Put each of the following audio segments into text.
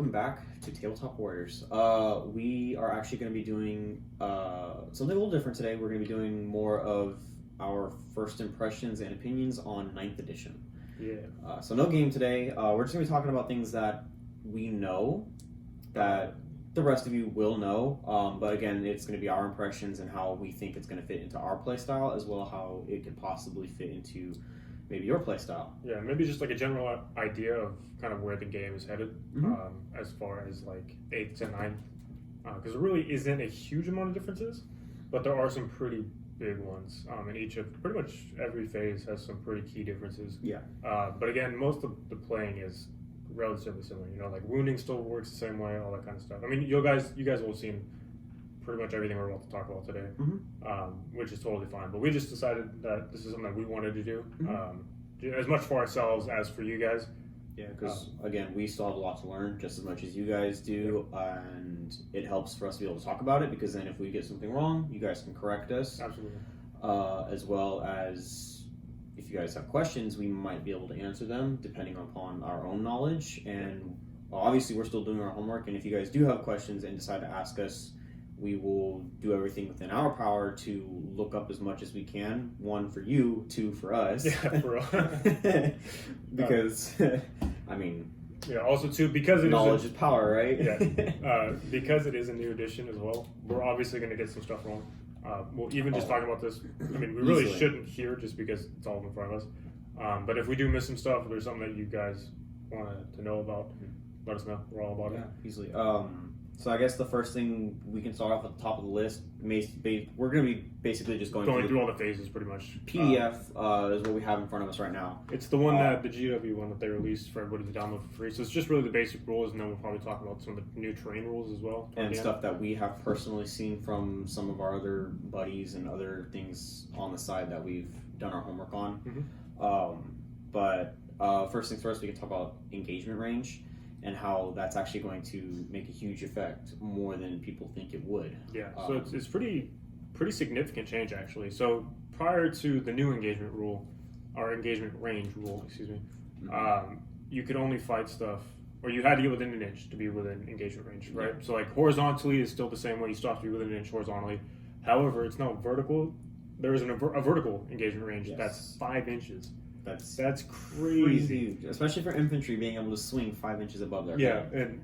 welcome back to Tabletop Warriors. We are actually going to be doing something a little different today. We're going to be doing more of our first impressions and opinions on 9th edition. Yeah. So no game today. We're just going to be talking about things that we know, that the rest of you will know. But again, it's going to be our impressions and how we think it's going to fit into our playstyle, as well as how it could possibly fit into maybe your playstyle. Yeah, maybe just like a general idea of kind of where the game is headed, as far as like 8th to 9th. Because there really isn't a huge amount of differences, but there are some pretty big ones. And each of pretty much every phase has some pretty key differences. Yeah. But again, most of the playing is relatively similar. You know, like wounding still works the same way, all that kind of stuff. I mean, you guys will have seen pretty much everything we're about to talk about today, which is totally fine. But we just decided that this is something that we wanted to do, as much for ourselves as for you guys. Yeah, because again, we still have a lot to learn, just as much as you guys do, and it helps for us to be able to talk about it, because then if we get something wrong, you guys can correct us. Absolutely. As well as if you guys have questions, we might be able to answer them depending upon our own knowledge. And obviously, we're still doing our homework, and if you guys do have questions and decide to ask us, we will do everything within our power to look up as much as we can. 1 for you, 2 for us. Yeah, for real. Because, I mean... Yeah, also, too, because it knowledge is power, right? Yeah. Because it is a new edition as well, we're obviously going to get some stuff wrong. Well, even just talking about this, I mean, we really shouldn't here just because it's all in front of us. But if we do miss some stuff, or there's something that you guys want to know about, let us know. We're all about it. Yeah, easily. So I guess the first thing we can start off at the top of the list, we're going to be basically just going through all the phases pretty much. PDF is what we have in front of us right now. It's the one that the GW one that they released for everybody to download for free. So it's just really the basic rules, and then we'll probably talk about some of the new terrain rules as well. And stuff that we have personally seen from some of our other buddies and other things on the side that we've done our homework on. But first things first, we can talk about engagement range, and how that's actually going to make a huge effect, more than people think it would. Yeah, so it's pretty significant change, actually. So prior to the new engagement rule, or engagement range rule, excuse me, you could only fight stuff, or you had to get within an inch to be within engagement range, right? So like horizontally is still the same way, you still have to be within an inch horizontally. However, it's now vertical. There is a vertical engagement range that's 5 inches. That's crazy, especially for infantry being able to swing 5 inches above their head. Yeah, and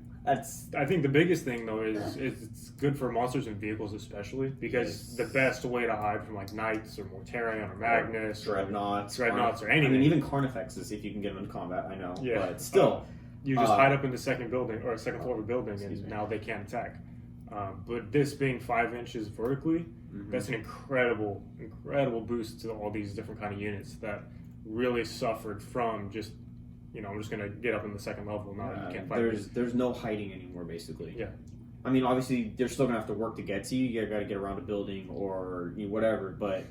I think the biggest thing though is it's good for monsters and vehicles, especially because the best way to hide from like knights or Mortarion or Magnus dreadnoughts or anything. I mean, even Carnifexes, if you can get them into combat, I know. Yeah, but still, you just hide up in the second building or second floor of a building, and now they can't attack. But this being 5 inches vertically, that's an incredible boost to all these different kind of units that really suffered from just, I'm just going to get up in the second level now. You can't fight. There's no hiding anymore, basically. Yeah. I mean, obviously, they're still going to have to work to get to you. You got to get around a building or whatever, but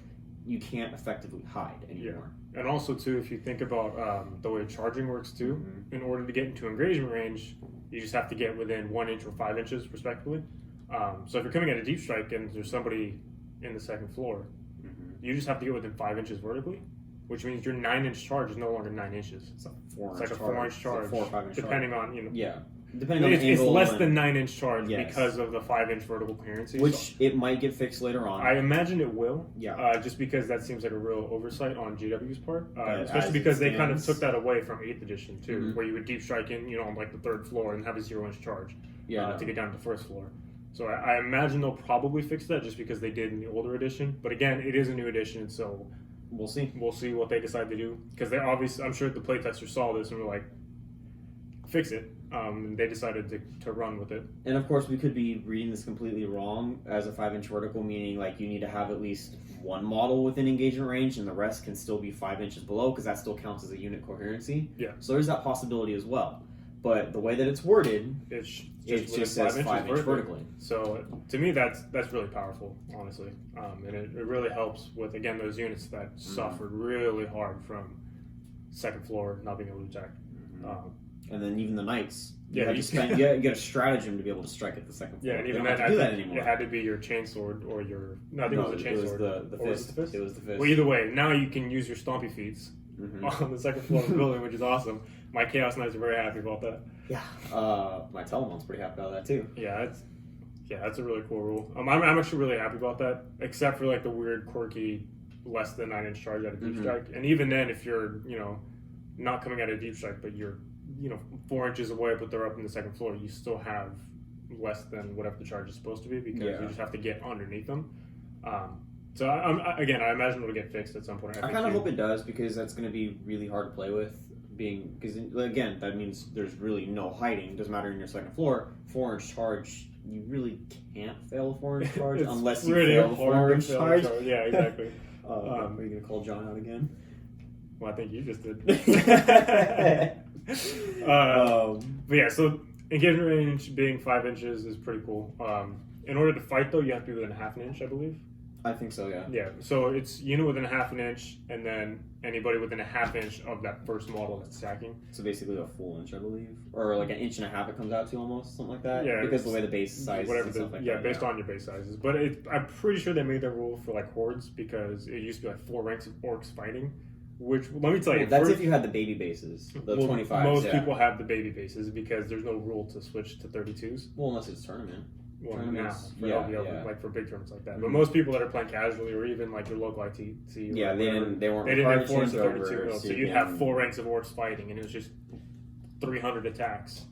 you can't effectively hide anymore. Yeah. And also, too, if you think about the way charging works, too, in order to get into engagement range, you just have to get within 1 inch or 5 inches, respectively. So if you're coming at a deep strike and there's somebody in the second floor, you just have to get within 5 inches vertically, which means your 9-inch charge is no longer 9 inches. It's a 4-inch It's like a 4-inch charge. It's a 4 or 5 inch depending charge. on, Yeah. Depending on the it's angle. less than 9-inch charge because Yes. of the 5-inch vertical clearances. Which it might get fixed later on. I imagine it will. Yeah. Just because that seems like a real oversight on GW's part. As Especially it because they kind of stands. took that away from 8th edition, too, where you would deep strike in, on like the 3rd floor and have a 0-inch charge to get down to the 1st floor. So I imagine they'll probably fix that just because they did in the older edition. But again, it is a new edition, so we'll see. We'll see what they decide to do. Because they obviously, I'm sure the playtesters saw this and were like, fix it. And they decided to run with it. And of course, we could be reading this completely wrong as a 5-inch vertical, meaning like you need to have at least one model within engagement range and the rest can still be 5 inches below, because that still counts as a unit coherency. Yeah. So there's that possibility as well. But the way that it's worded, it just says 5 inch vertically. So to me, that's really powerful, honestly. And it really helps with, again, those units that suffered really hard from second floor not being able to attack. And then even the knights, you get a stratagem to be able to strike at the second floor. Yeah, and even then that, do that anymore. It had to be your chainsword or your... No, I think it was a chainsword. It was the fist. Well, either way, now you can use your stompy feats on the second floor of the building, which is awesome. My Chaos Knights are very happy about that. Yeah. My Telemon's pretty happy about that too. Yeah, that's a really cool rule. I'm actually really happy about that, except for like the weird, quirky, less than 9-inch charge at a deep strike. And even then, if you're, not coming at a deep strike, but you're, 4 inches away, but they're up in the second floor, you still have less than whatever the charge is supposed to be because you just have to get underneath them. So I imagine it'll get fixed at some point. I kind of hope it does because that's going to be really hard to play with. Because again, that means there's really no hiding. Doesn't matter in your second floor. 4-inch charge, you really can't fail a 4-inch charge unless you fail a 4-inch charge. Yeah, exactly. Are you going to call John out again? Well, I think you just did. But yeah, so engagement range being 5 inches is pretty cool. In order to fight, though, you have to be within 1/2 inch, I believe. I think so, yeah. Yeah, so it's unit within 1/2 inch, and then anybody within 1/2 inch of that first model that's stacking. So basically a full inch, I believe, or like 1.5 inches it comes out to almost something like that. Yeah, because the way the base size, whatever, stuff like that. Based on your base sizes. But I'm pretty sure they made that rule for like hordes because it used to be like 4 ranks of orcs fighting. Which let me tell you, that's if you had the baby bases, the 25s. Most people have the baby bases because there's no rule to switch to 32s. Well, unless it's tournament. Well, now for LVL, like for big tournaments like that. Mm-hmm. But most people that are playing casually, or even like your local ITC, they weren't. They didn't enforce the 32 over, mil, so you'd have 4 ranks of orcs fighting, and it was just 300 attacks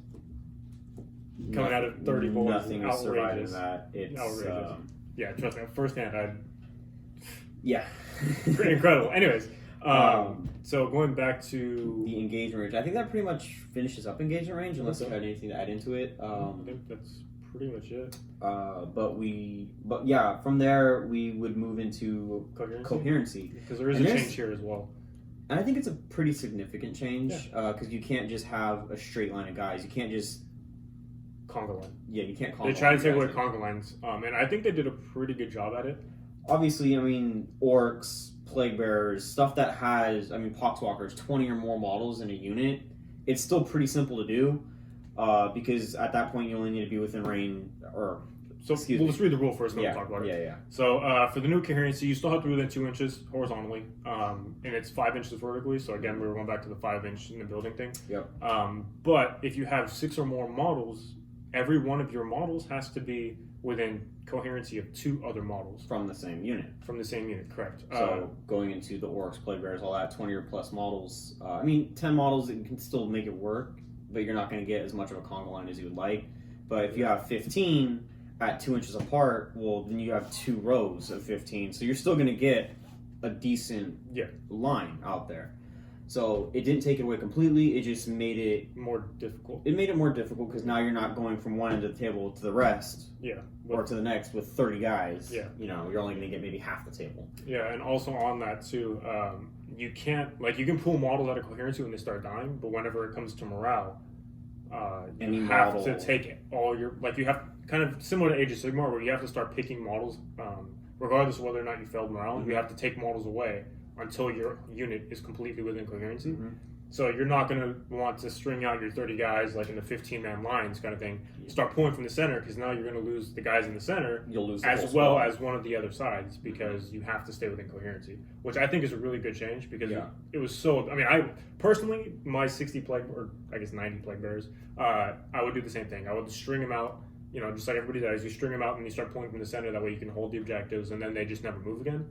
coming out of 30 boards. Nothing is surviving that. It's outrageous. Yeah, trust me, firsthand, yeah, incredible. Anyways. So going back to the engagement range, I think that pretty much finishes up engagement range, unless you had anything to add into it. I think that's pretty much it. But yeah, from there we would move into coherency because there is a change here as well. And I think it's a pretty significant change because you can't just have a straight line of guys. You can't just conga line. Yeah, you can't conga. They tried to take away conga lines, and I think they did a pretty good job at it. Obviously, I mean, orcs, plague bearers, stuff that has, poxwalkers, 20 or more models in a unit, it's still pretty simple to do because at that point you only need to be within range, let's read the rule first and then we'll talk about it. Yeah. So for the new coherency, you still have to be within 2 inches horizontally, and it's 5 inches vertically, so again, we were going back to the 5 inch in the building thing. Yep. But if you have 6 or more models, every one of your models has to be within coherency of 2 other models. From the same unit. Correct. So going into the orcs, plague bears, all that, 20 or plus models. 10 models, it can still make it work, but you're not going to get as much of a conga line as you would like. But if you have 15 at 2 inches apart, well, then you have 2 rows of 15. So you're still going to get a decent line out there. So it didn't take it away completely. It just made it more difficult. It made it more difficult because now you're not going from one end of the table to the rest, or to the next with 30 guys. Yeah, you're only going to get maybe half the table. Yeah, and also on that too, you can't you can pull models out of coherency when they start dying, but whenever it comes to morale, you have to take all your you have kind of similar to Age of Sigmar where you have to start picking models, regardless of whether or not you failed morale. You have to take models away until your unit is completely within coherency. Mm-hmm. So you're not going to want to string out your 30 guys in the 15-man lines kind of thing. Start pulling from the center because now you're going to lose the guys in the center. You'll lose as well as one of the other sides because you have to stay within coherency, which I think is a really good change because it was so. I personally, my 60 plague or I guess 90 plague bearers, I would do the same thing. I would string them out. Just like everybody does. You string them out and you start pulling from the center. That way you can hold the objectives and then they just never move again.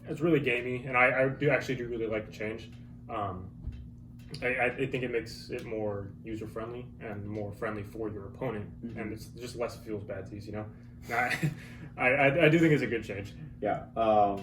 It's really gamey, and I do really like the change. I think it makes it more user friendly and more friendly for your opponent, and it's just less feels bad to use. I do think it's a good change. Yeah, but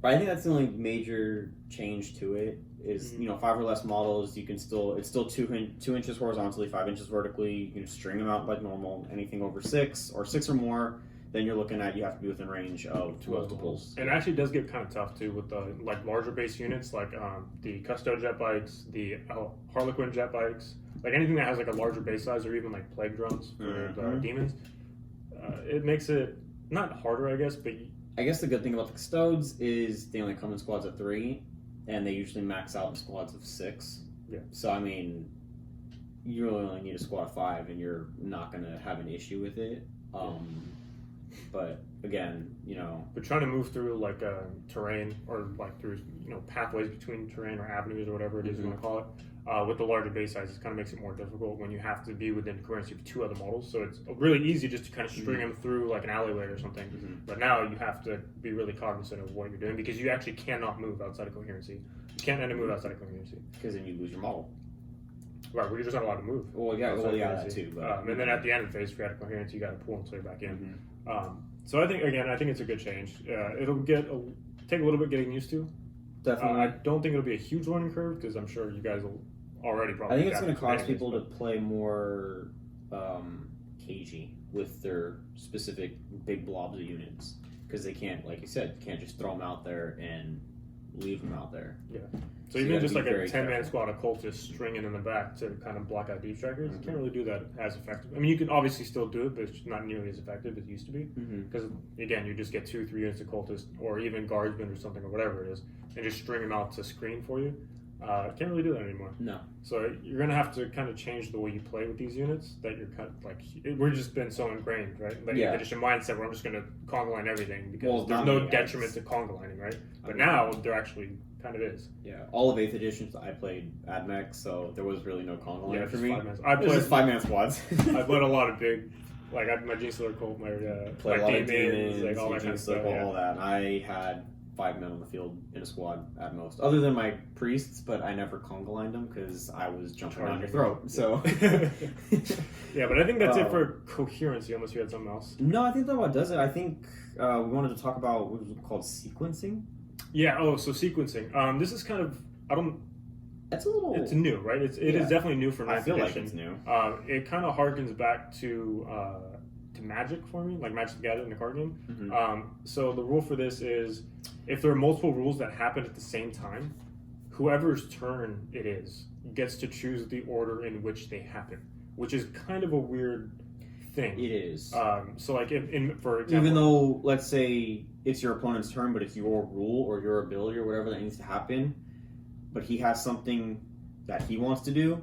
I think that's the only major change to it is 5 or less models. You can it's still 2 inches horizontally, 5 inches vertically. You can string them out like normal. Anything over 6 or 6 or more, then you're looking at you have to be within range of 2 multiples. And it actually does get kind of tough too with the larger base units like the Custo jet bikes, the Harlequin jet bikes, anything that has a larger base size or even plague drones for the demons. It makes it not harder, I guess, but I guess the good thing about the Custodes is they only come in squads of 3, and they usually max out in squads of 6. Yeah. So you really only need a squad of 5, and you're not going to have an issue with it. But again, But trying to move through like terrain or like through pathways between terrain or avenues or whatever it is you want to call it, with the larger base size, it kind of makes it more difficult when you have to be within coherency of two other models. So it's really easy just to kind of string them through like an alleyway or something. But now you have to be really cognizant of what you're doing because you actually cannot move outside of coherency. You can't end a move outside of coherency. because then you lose your model. Right, well, you're just not allowed to move. Well, yeah, outside of that coherency. too. But, And then at the end of the phase, if you're out of coherency, you got to pull until you're back in. Mhm. So I think it's a good change. It'll take a little bit getting used to. Definitely. I don't think it'll be a huge learning curve because I'm sure you guys will already probably. I think it's going to adapt cause to people to play more cagey with their specific big blobs of units because they can't, like you said, can't just throw them out there and leave them out there. So you even gotta just be like a very 10-man careful. squad of cultists stringing in the back to kind of block out deep strikers, you Mhm. can't really do that as effective. I mean, you can obviously still do it, but it's not nearly as effective as it used to be. Mm-hmm. Because again, you just get 2-3 units of cultists or even guardsmen or something or whatever it is, and just string them out to screen for you. Can't really do that anymore. No. So you're gonna have to kind of change the way you play with these units. That you're kind of like we're just been so ingrained, right? Like Yeah. just a mindset where I'm just gonna conga line everything because Well, there's not no me, detriment guys. to conga lining, right? But mean- now there actually kind of is. Yeah, all of 8th editions I played AdMech, so there was really no conga line for just me. 5 man. It was just 5-man squads. I played a lot of big, like my Genestealer cult, my Played a lot of demons, like all that kind of stuff. Yeah. all that. And I had 5 men on the field in a squad at most, other than my priests, but I never conga lined them because I was jumping down your throat. So, Yeah, but I think that's it for coherency, unless you had something else. no, I think that what does it. I think we wanted to talk about what was it called sequencing. Yeah. Oh, so sequencing. This is kind of That's a little. It's new, right? It is Yeah. definitely new for I ninth feel like edition. it's new. It kind of harkens back to Magic for me, like Magic the Gathering, the card game. Mhm. So the rule for this is, if there are multiple rules that happen at the same time, whoever's turn it is gets to choose the order in which they happen, which is kind of a weird thing. It is. So like for example, Even though, let's say it's your opponent's turn, but it's your rule or your ability or whatever that needs to happen, but he has something that he wants to do,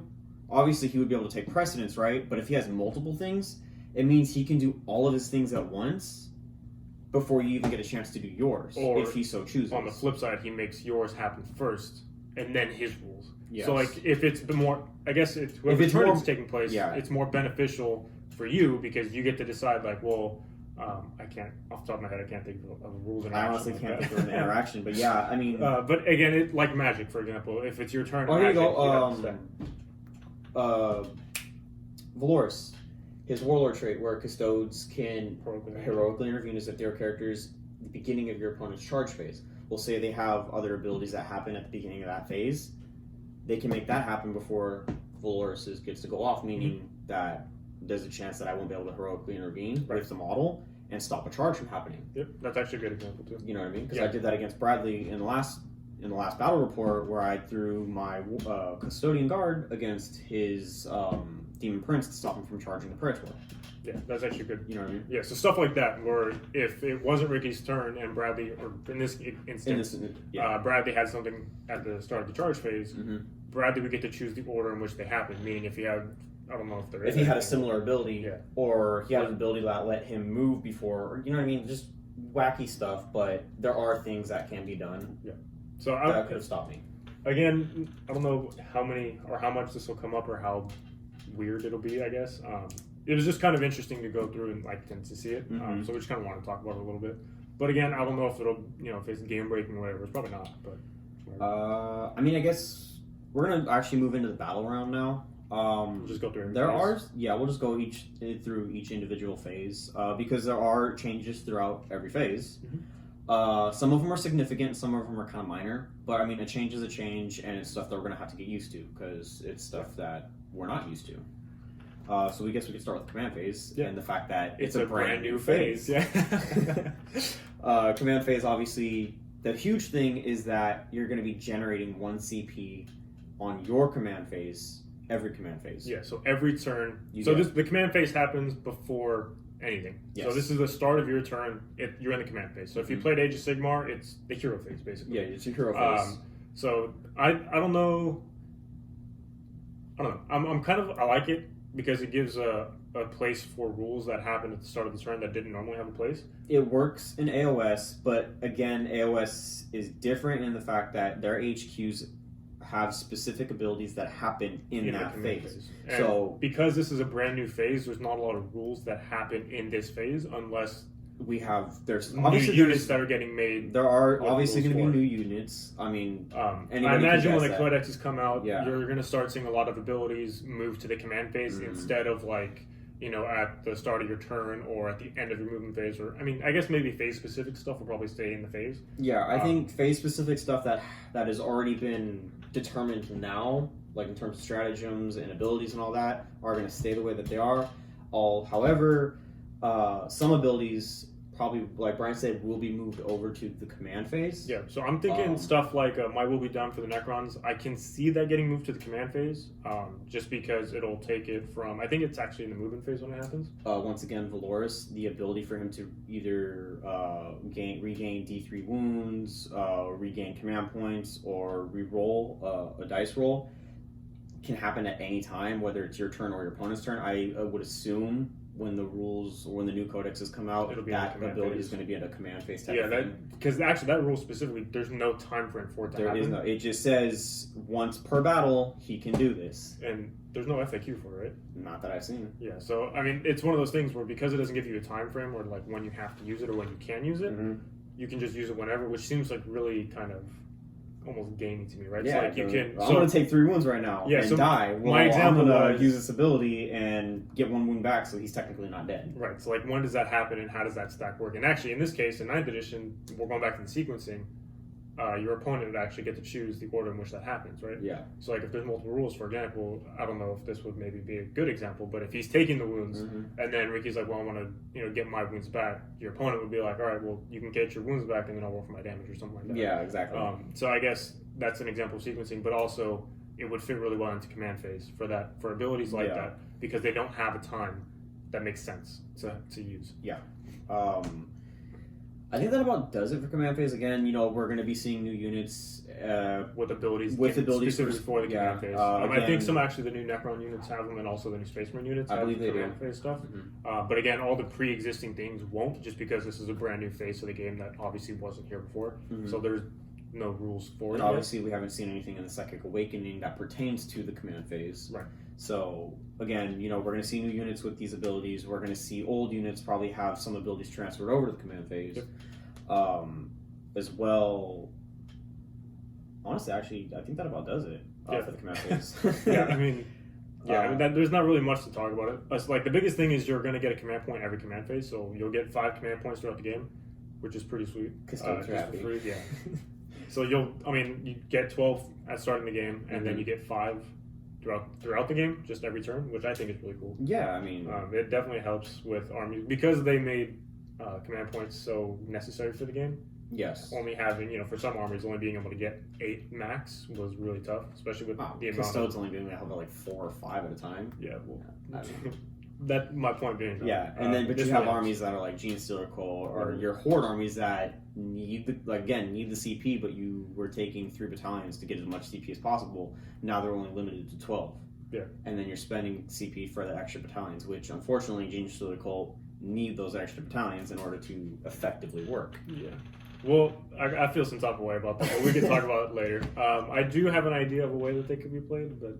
obviously he would be able to take precedence, right? But if he has multiple things, it means he can do all of his things at once before you even get a chance to do yours, Or if he so chooses. on the flip side, he makes yours happen first, and then his rules. Yes. So like if it's the more, I guess if whoever's it's turn more- is taking place, yeah. it's more beneficial for you because you get to decide like, well, I can't off the top of my head, I can't think of rules and I honestly can't think of an interaction, but yeah, I mean, But again, it like Magic, for example, if it's your turn, oh, here you Magic, go. have to step. Valoris, his warlord trait, where custodes can Heroically. heroically intervene as if they are characters at the beginning of your opponent's charge phase. We'll say they have other abilities that happen at the beginning of that phase. They can make that happen before Valoris gets to go off, meaning that there's a chance that I won't be able to heroically intervene Right. with the model and stop a charge from happening. Yep, that's actually a good example too. You know what I mean? Because Yeah. I did that against Bradley in the last battle report, where I threw my custodian guard against his demon prince to stop him from charging the praetor. Yeah, that's actually good. You know what I mean? Yeah, so stuff like that, where if it wasn't Ricky's turn and Bradley, or in this instance, Bradley had something at the start of the charge phase, Mhm. Bradley would get to choose the order in which they happen. Meaning, if he had, I don't know if there is. If he had a anything. similar ability, Yeah. or he had an ability that let him move before, or you know what I mean, just wacky stuff. But there are things that can be done So that could have stopped me. again, I don't know how many or how much this will come up or how weird it'll be. I guess it was just kind of interesting to go through and like to see it. Mhm. So we just kind of want to talk about it a little bit. But again, I don't know if it'll, if it's game breaking or whatever. It's probably not. But I mean, I guess we're gonna actually move into the battle round now. we'll just go through. every There phase. we'll just go through each individual phase because there are changes throughout every phase. Some of them are significant, some of them are kind of minor. But I mean, a change is a change, and it's stuff that we're gonna have to get used to because it's stuff that we're not used to. So we guess we could start with the command phase and the fact that It's a brand new phase. Yeah. Command phase, obviously, the huge thing is that you're going to be generating 1 CP on your command phase every command phase. Yeah, so every turn. You So get- the command phase happens before anything. So Yes. this is the start of your turn. You're in the command phase. So if you Mhm. played Age of Sigmar, it's the hero phase, basically. Yeah, it's your hero phase. So I don't know. I don't know. I like it because it gives a place for rules that happen at the start of the turn that didn't normally have a place? It works in AOS, but again, AOS is different in the fact that their HQs have specific abilities that happen in the that command phase. And So because this is a brand new phase, there's not a lot of rules that happen in this phase unless there's new obviously units that are getting made. there are with obviously rules going to be for it. new units. I mean, I anybody imagine can when the guess codexes come out, Yeah. you're going to start seeing a lot of abilities move to the command phase Mhm. instead of like, at the start of your turn or at the end of your movement phase. Or I guess maybe phase specific stuff will probably stay in the phase. Yeah, I think phase specific stuff that has already been determined now, like in terms of stratagems and abilities and all that, are going to stay the way that they are. However, some abilities probably, like Brian said, will be moved over to the command phase. Yeah, so I'm thinking stuff like My Will Be Done for the Necrons. I can see that getting moved to the command phase, just because it'll take it from. I think it's actually in the movement phase when it happens. Once again, Valoris, the ability for him to either regain D3 wounds, regain command points, or re-roll a dice roll can happen at any time, whether it's your turn or your opponent's turn. I would assume when the rules or when the new codexes come out, It'll be that in the command ability phase. is going to be in a command phase type Yeah, of thing. because actually that rule specifically, there's no time frame for it to There happen. is no. It just says once per battle he can do this. And there's no FAQ for it. Not that I've seen. Yeah, so it's one of those things where because it doesn't give you a time frame or like when you have to use it or when you can use it, Mm-hmm. you can just use it whenever, which seems like really kind of almost gamey to me, right? Yeah, It's like you can. I'm going to take 3 wounds right now Yeah, and so die. Well, my example I'm going was- to use this ability and get 1 wound back, so he's technically not dead. Right, so like when does that happen and how does that stack work? And actually, in this case, in 9th edition, we're going back to the sequencing. Your opponent would actually get to choose the order in which that happens, right? Yeah. So like if there's multiple rules, for example, I don't know if this would maybe be a good example, but if he's taking the wounds Mm-hmm. and then Ricky's like, well, I want to get my wounds back, your opponent would be like, all right, well, you can get your wounds back and then I'll roll for my damage or something like that. Yeah, exactly. So I guess that's an example of sequencing, but also it would fit really well into command phase for abilities like Yeah. that because they don't have a time that makes sense to use. I think that about does it for command phase. Again, we're going to be seeing new units. With abilities specifically for the command phase. I again, think some actually the new Necron units have them, and also the new Space Marine units I have believe they command do. phase stuff. Mhm. But again, all the pre-existing things won't, just because this is a brand new phase of the game that obviously wasn't here before. Mhm. So there's no rules for And it. obviously, we haven't seen anything in the Psychic Awakening that pertains to the command phase. Right. So, again, we're going to see new units with these abilities. We're going to see old units probably have some abilities transferred over to the command phase. Yep. As well, honestly, actually, I think that about does it Yeah. for the command phase. There's not really much to talk about it. It's like the biggest thing is you're going to get a command point every command phase, so you'll get 5 command points throughout the game, which is pretty sweet. Custodians are just happy. for free, yeah. So you get 12 at starting the game, and then Mhm. you get 5 throughout the game, just every turn, which I think is really cool. Yeah, I mean, It definitely helps with armies because they made command points so necessary for the game. yes. Only having, for some armies, only being able to get 8 max was really tough, especially with the amount of. Custodes only being able to have like 4 or 5 at a time. Yeah, well, I mean, that my point being. though, yeah, and then but this you have really armies that are like Gene Stealer Cole or Mhm. your Horde armies that need the CP, but you were taking 3 battalions to get as much CP as possible. Now they're only limited to 12. Yeah. And then you're spending CP for the extra battalions, which unfortunately Gene Stealer Cole need those extra battalions in order to effectively work. Yeah. Well, I feel some type of way about that, but we can talk about it later. I do have an idea of a way that they could be played, but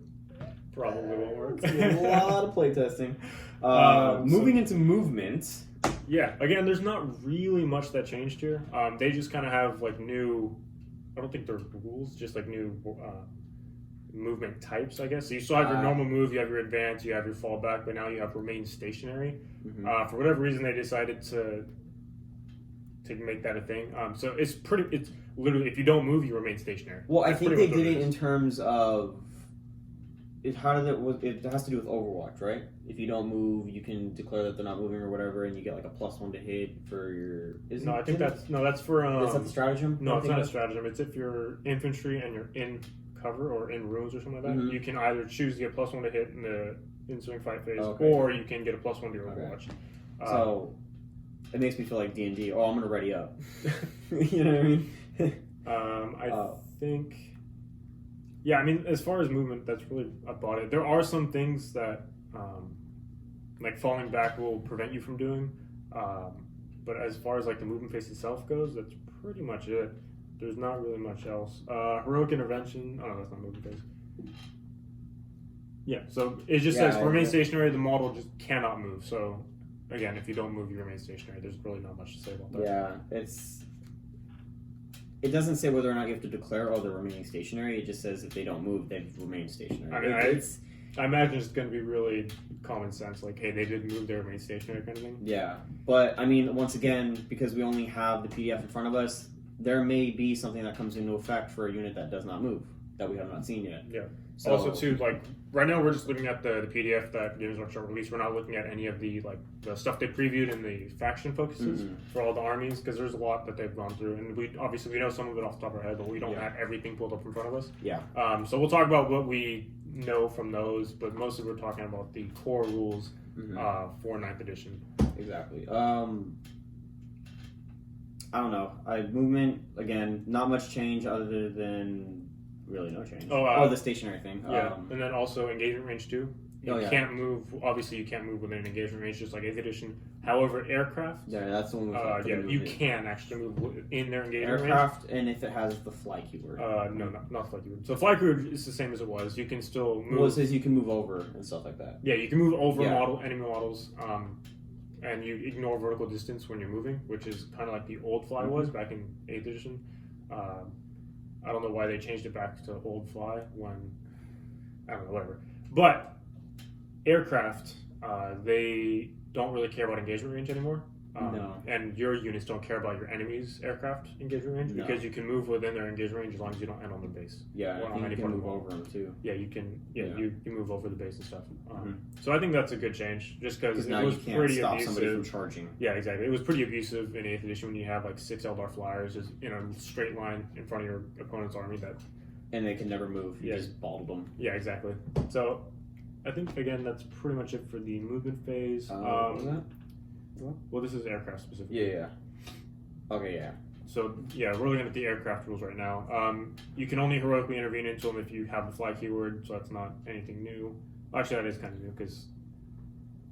probably won't work. A lot of playtesting. Moving into movement. Yeah, again, there's not really much that changed here. They just kind of have like new, I don't think they're rules, just like new movement types, I guess. So you still have your normal move, you have your advance, you have your fallback, but now you have remain stationary. Mhm. For whatever reason, they decided to make that a thing. So it's literally, if you don't move, you remain stationary. Well, I That's think pretty they much did what it in terms of it. It has to do with Overwatch, right? If you don't move, you can declare that they're not moving or whatever, and you get like a +1 to hit for your. No, I think that's for. Is that the stratagem? No, it's not a stratagem. It's if you're infantry and you're in cover or in ruins or something like that. Mhm. You can either choose to get +1 to hit in the ensuing fight phase, Okay. or you can get a +1 to your Okay. Overwatch. So it makes me feel like D&D. Oh, I'm gonna ready up. You know what I mean? I think. Yeah, I mean, as far as movement, that's really about it. There are some things that like falling back will prevent you from doing. But as far as like the movement phase itself goes, that's pretty much it. There's not really much else. Heroic intervention. Oh, no, that's not movement phase. Yeah, so it just says remain stationary. The model just cannot move. So again, if you don't move, you remain stationary. There's really not much to say about that. Yeah, it doesn't say whether or not you have to declare, they're remaining stationary. It just says if they don't move, they've remained stationary. I mean, I imagine it's going to be really common sense, like, hey, they didn't move, they remain stationary kind of thing. Yeah, but I mean, once again, because we only have the PDF in front of us, there may be something that comes into effect for a unit that does not move, that we have not seen yet. Yeah. So, also, too, like, right now we're just looking at the PDF that Games Workshop released. We're not looking at any of the stuff they previewed in the faction focuses for all the armies, because there's a lot that they've gone through, and we know some of it off the top of our head, but we don't have everything pulled up in front of us. Yeah. So we'll talk about what we know from those, but mostly we're talking about the core rules for 9th edition. Exactly. I don't know. Movement, again, not much change other than really no change. The stationary thing. Yeah, and then also engagement range 2. You can't move. Obviously, you can't move within an engagement range, just like 8th edition. However, aircraft. Yeah, that's the one. You can actually move in their engagement aircraft, range. and if it has the fly keyword. No, not fly keyword. So fly keyword is the same as it was. You can still move. Well, it says you can move over and stuff like that. Yeah, you can move over enemy models, and you ignore vertical distance when you're moving, which is kind of like the old fly was back in 8th edition. I don't know why they changed it back to old fly when I don't know, whatever. But aircraft, they don't really care about engagement range anymore. No. And your units don't care about your enemy's aircraft engagement range because you can move within their engagement range as long as you don't end on their base. Yeah, I think you can move over them too. Yeah, you can. Yeah, you move over the base and stuff. So I think that's a good change, just because it was pretty stop abusive. Somebody from charging. Yeah, exactly. It was pretty abusive in 8th edition when you have like 6 Eldar flyers just in a straight line in front of your opponent's army and they can never move. You just balled them. Yeah, exactly. So I think again that's pretty much it for the movement phase. What was that? Well, this is aircraft specific. Yeah. Okay, yeah. So, yeah, we're looking at the aircraft rules right now. You can only heroically intervene into them if you have the fly keyword, so that's not anything new. Actually, that is kind of new, because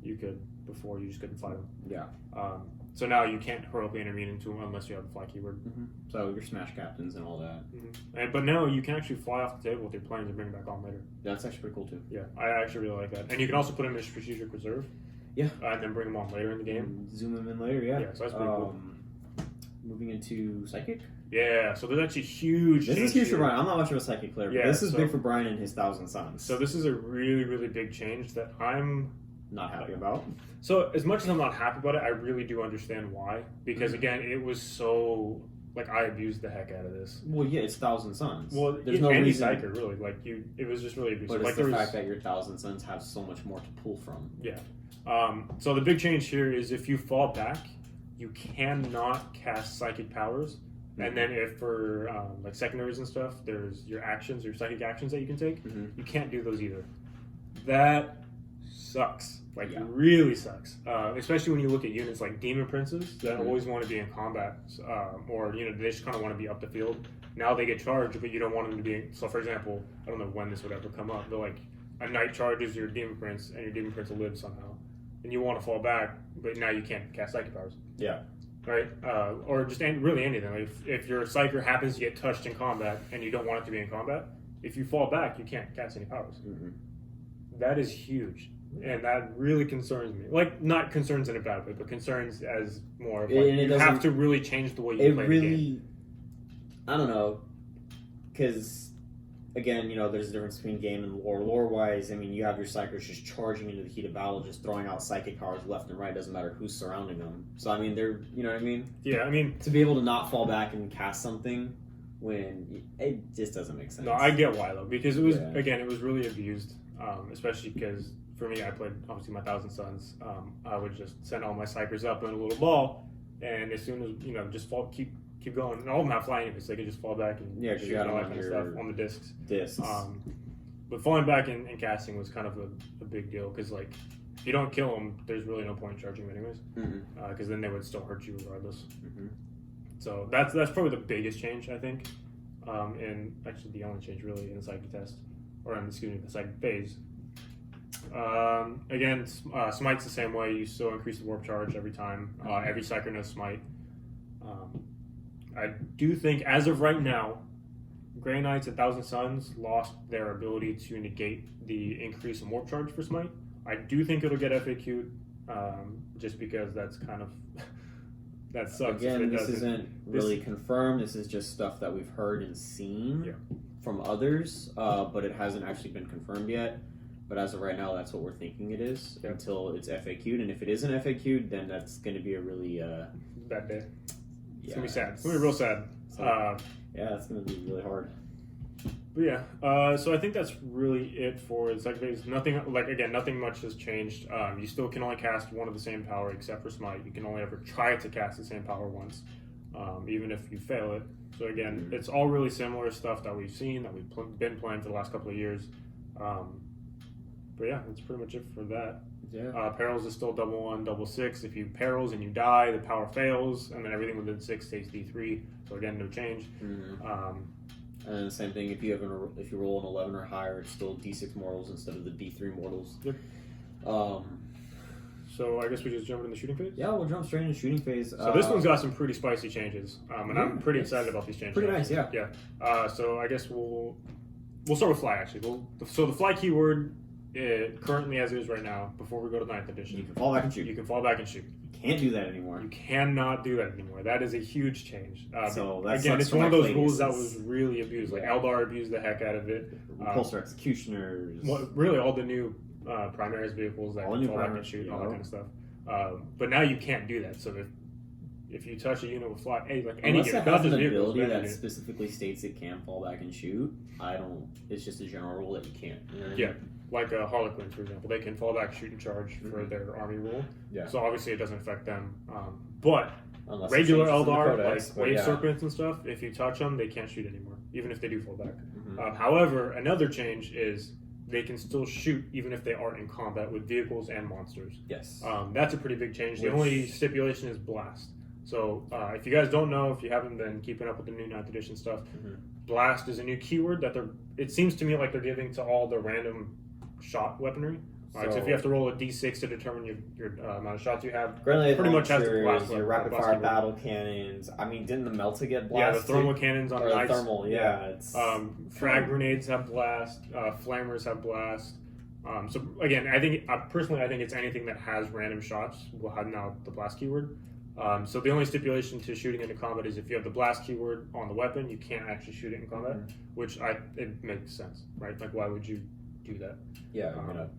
you could, before, you just couldn't fly them. Yeah. So now you can't heroically intervene into them unless you have the fly keyword. So your smash captains and all that. But now you can actually fly off the table with your planes and bring them back on later. That's actually pretty cool, too. Yeah, I actually really like that. And you can also put them in strategic reserve. Yeah. And then bring them on later in the game. Zoom them in later, yeah. Yeah, so that's pretty cool. Moving into Psychic? Yeah, so there's actually huge. This is huge for Brian. I'm not much of a Psychic player, but this is big for Brian and his 1,000 Suns. So this is a really, really big change that I'm not happy about. So as much as I'm not happy about it, I really do understand why. Because again, it was so I abused the heck out of this. Well, yeah, it's 1,000 Suns. Well, there's no reason. Psyker, really, it was just really abusive. But it's the fact that your 1,000 Suns have so much more to pull from. Yeah. So the big change here is if you fall back, you cannot cast psychic powers. And then if for secondaries and stuff, there's your actions, your psychic actions that you can take. You can't do those either. That sucks. It really sucks. Especially when you look at units like Demon Princes that always want to be in combat, or they just kind of want to be up the field. Now they get charged, but you don't want them to be. So, for example, I don't know when this would ever come up, but a knight charges your Demon Prince, and your Demon Prince will live somehow. And you want to fall back, but now you can't cast psychic powers. Yeah. Right? Or just really anything. If your psyker happens to get touched in combat and you don't want it to be in combat, if you fall back, you can't cast any powers. That is huge. And that really concerns me. Not concerns in a bad way, but concerns as more of you have to really change the way you play the game. I don't know. Because again, there's a difference between game and lore. Lore-wise, you have your psychers just charging into the heat of battle, just throwing out psychic powers left and right. Doesn't matter who's surrounding them. So, they're, you know what I mean? Yeah, to be able to not fall back and cast something when it just doesn't make sense. No, I get why, though, because it was, again, it was really abused, especially because, for me, I played, obviously, my 1,000 Suns. I would just send all my psychers up in a little ball, and as soon as, just keep going. And all of them have flying anyways, so they can just fall back and shoot and all that kind of stuff on the discs. But falling back and casting was kind of a big deal, because if you don't kill them, there's really no point in charging them anyways, because then they would still hurt you regardless. So that's probably the biggest change, I think, and actually the only change really in the psychic test, or the psychic phase. Again, Smite's the same way. You still increase the warp charge every time. Every Psyker knows Smite. I do think, as of right now, Grey Knights and Thousand Suns lost their ability to negate the increase in warp charge for Smite. I do think it'll get FAQ'd, just because that's kind of that sucks. Again, this isn't really confirmed. This is just stuff that we've heard and seen from others, but it hasn't actually been confirmed yet. But as of right now, that's what we're thinking it is until it's FAQ'd. And if it isn't FAQ'd, then that's going to be a really bad day. It's Yeah, gonna be sad. It's gonna be real sad. yeah, it's gonna be really hard. But yeah, so I think that's really it for the second phase. Nothing nothing much has changed. You still can only cast one of the same power except for Smite. You can only ever try to cast the same power once, even if you fail it. So again, it's all really similar stuff that we've seen, that we've been playing for the last couple of years. But yeah, that's pretty much it for that. Yeah. Perils is still double 1, double 6. If you perils and you die, the power fails, and then everything within 6 stays D3. So again, no change. And then the same thing, if you roll an 11 or higher, it's still D6 mortals instead of the D3 mortals. Yep. So I guess we just jump into the shooting phase? Yeah, we'll jump straight into shooting phase. So this one's got some pretty spicy changes, and I'm pretty excited about these changes. Pretty nice, yeah. Yeah. So I guess we'll start with fly, actually. So the fly keyword, currently as it is right now, before we go to 9th edition, You can fall back and shoot. you can fall back and shoot. You can't do that anymore. You cannot do that anymore. That is a huge change. So that again, sucks it's for one of my those Cladius. rules that was really abused. Like Eldar abused the heck out of it. Repulsor executioners. Really, all the new primaries vehicles that All can new fall back and primaries, shoot, yeah. all that kind of stuff. But now you can't do that. So if you touch a unit with fly, any Unless unit, it not has an just vehicles, ability but that any specifically states it can fall back and shoot, it's just a general rule that you can't. You know what I mean? Yeah. Like Harlequin, for example, they can fall back, shoot, and charge for their army rule. Yeah. So obviously it doesn't affect them. But Unless it regular changes in the Eldar, codex, like but wave yeah. serpents and stuff, if you touch them, they can't shoot anymore, even if they do fall back. Mm-hmm. However, another change is they can still shoot even if they aren't in combat with vehicles and monsters. Yes. That's a pretty big change. The only stipulation is blast. So if you guys don't know, if you haven't been keeping up with the new 9th edition stuff, blast is a new keyword that it seems to me like they're giving to all the random shot weaponry. So if you have to roll a d6 to determine your amount of shots you have, Grenade pretty much has the launchers, blast your weapon, rapid blast fire keyword. battle cannons. I mean, didn't the Melta get Yeah, blast? the thermal cannons on or knights. the thermal, yeah. It's Frag grenades have blast. Flammers have blast. So again, I think it's anything that has random shots will have now the blast keyword. So the only stipulation to shooting into combat is if you have the blast keyword on the weapon, you can't actually shoot it in combat, which it makes sense, right? Like, why would you do that? Yeah, I'm gonna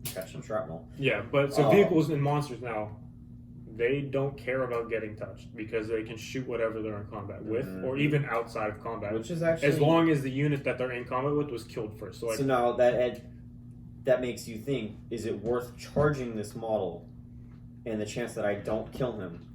catch some shrapnel. Yeah, but so vehicles and monsters now, they don't care about getting touched because they can shoot whatever they're in combat with, or even outside of combat, Which is actually, as long as the unit that they're in combat with was killed first. So like, so now that makes you think: is it worth charging this model? And the chance that I don't kill him,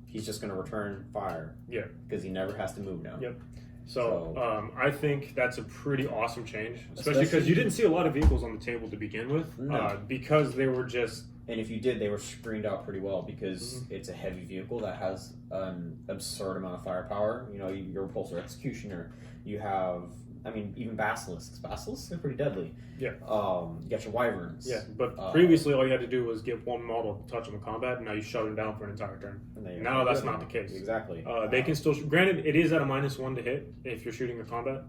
he's just going to return fire. Yeah, because he never has to move now. Yep. So I think that's a pretty awesome change, especially because you didn't see a lot of vehicles on the table to begin with, because they were just. And if you did, they were screened out pretty well because it's a heavy vehicle that has an absurd amount of firepower. You know, your Repulsor Executioner, you have, I mean, even Basilisks. Basilisks are pretty deadly. Yeah. You got your Wyverns. Yeah, but previously all you had to do was get one model to touch them in combat, and now you shut them down for an entire turn. Now that's not the case. Exactly. They can still, granted, it is at a -1 to hit if you're shooting in combat,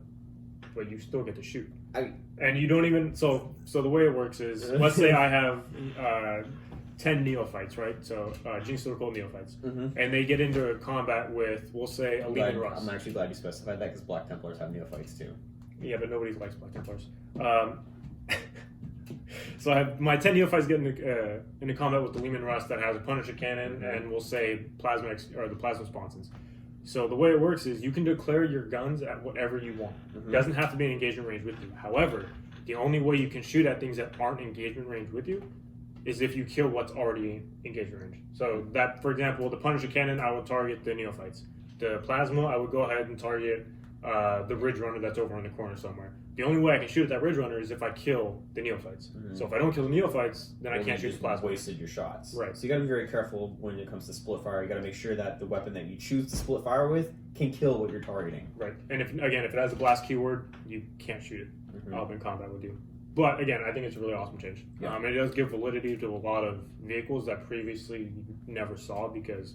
but you still get to shoot. And you don't even, so the way it works is, let's say I have 10 neophytes, right? So Jinx Circle neophytes. And they get into combat with, we'll say, a Leman Russ. I'm actually glad you specified that because Black Templars have neophytes too. Yeah, but nobody likes Black Templars. So I have my 10 neophytes get into combat with the Leman Russ that has a Punisher Cannon and we'll say the Plasma Sponsons. So the way it works is you can declare your guns at whatever you want. It doesn't have to be in engagement range with you. However, the only way you can shoot at things that aren't engagement range with you is if you kill what's already engagement range. So that, for example, the Punisher Cannon, I would target the neophytes. The Plasma, I would go ahead and target the Ridge Runner that's over in the corner somewhere. The only way I can shoot at that Ridge Runner is if I kill the neophytes. So if I don't kill the neophytes, then I can't shoot the Plasma. Wasted your shots. Right. So you got to be very careful when it comes to split fire. You got to make sure that the weapon that you choose to split fire with can kill what you're targeting. Right. And if it has a blast keyword, you can't shoot it up in combat with you. But again, I think it's a really awesome change. Yeah. It does give validity to a lot of vehicles that previously you never saw because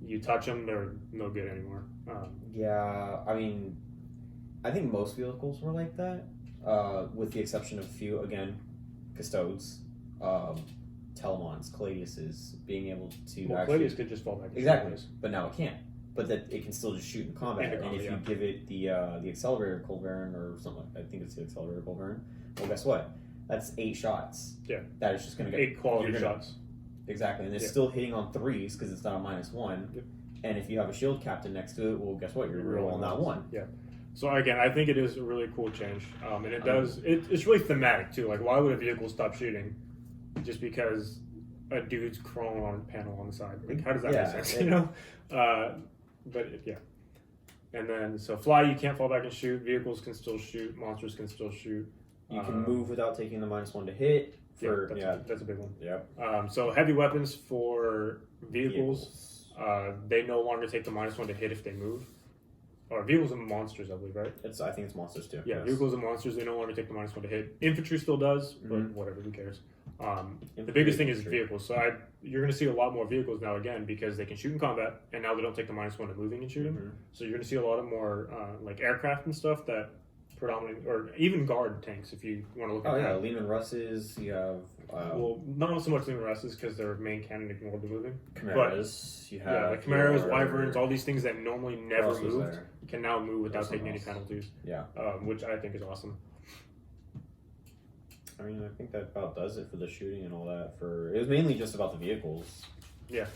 you touch them, they're no good anymore. Yeah, I mean, I think most vehicles were like that, with the exception of a few, again, Custodes, Telemons, Caladiuses, being able to Well, actually... Gladius could just fall back. and Exactly, shoot. but now it can't. But that it can still just shoot in combat, Into and if combat, you give it the accelerator Colvern or something, I think it's the accelerator Colvern. Well, guess what? That's 8 shots. Yeah. That is just going to get 8 quality you're gonna- shots. Exactly, and it's Yeah. still hitting on 3s because it's not a -1. Yep. And if you have a shield captain next to it, well, guess what? You're rolling that one. Yeah. So again, I think it is a really cool change, and it does. It's really thematic too. Like, why would a vehicle stop shooting just because a dude's crawling on a panel on the side? Like, how does that make sense? You know. But yeah. And then so fly, you can't fall back and shoot. Vehicles can still shoot. Monsters can still shoot. You can move without taking the -1 to hit. For That's a big one. Yep. So heavy weapons for vehicles. They no longer take the -1 to hit if they move. Or vehicles and monsters, I believe, right? I think it's monsters too. Yeah, Yes. vehicles and monsters, they no longer take the -1 to hit. Infantry still does, but Mhm. whatever, who cares? The biggest thing is Infantry. vehicles. So you're going to see a lot more vehicles now again because they can shoot in combat, and now they don't take the -1 to moving and shooting. Mhm. So you're going to see a lot of more like aircraft and stuff that predominantly, or even guard tanks if you want to look at Oh yeah, that. Lehman Russes. You have Well, not so much Lehman Russes because their main cannon ignored the moving. Chimeras. You have Yeah, like Chimeras, your- Wyverns, all these things that normally never else was moved there? can now move without There's taking any something else. penalties. Yeah. Which I think is awesome. I mean, I think that about does it for the shooting and all that. It was mainly just about the vehicles. Yeah.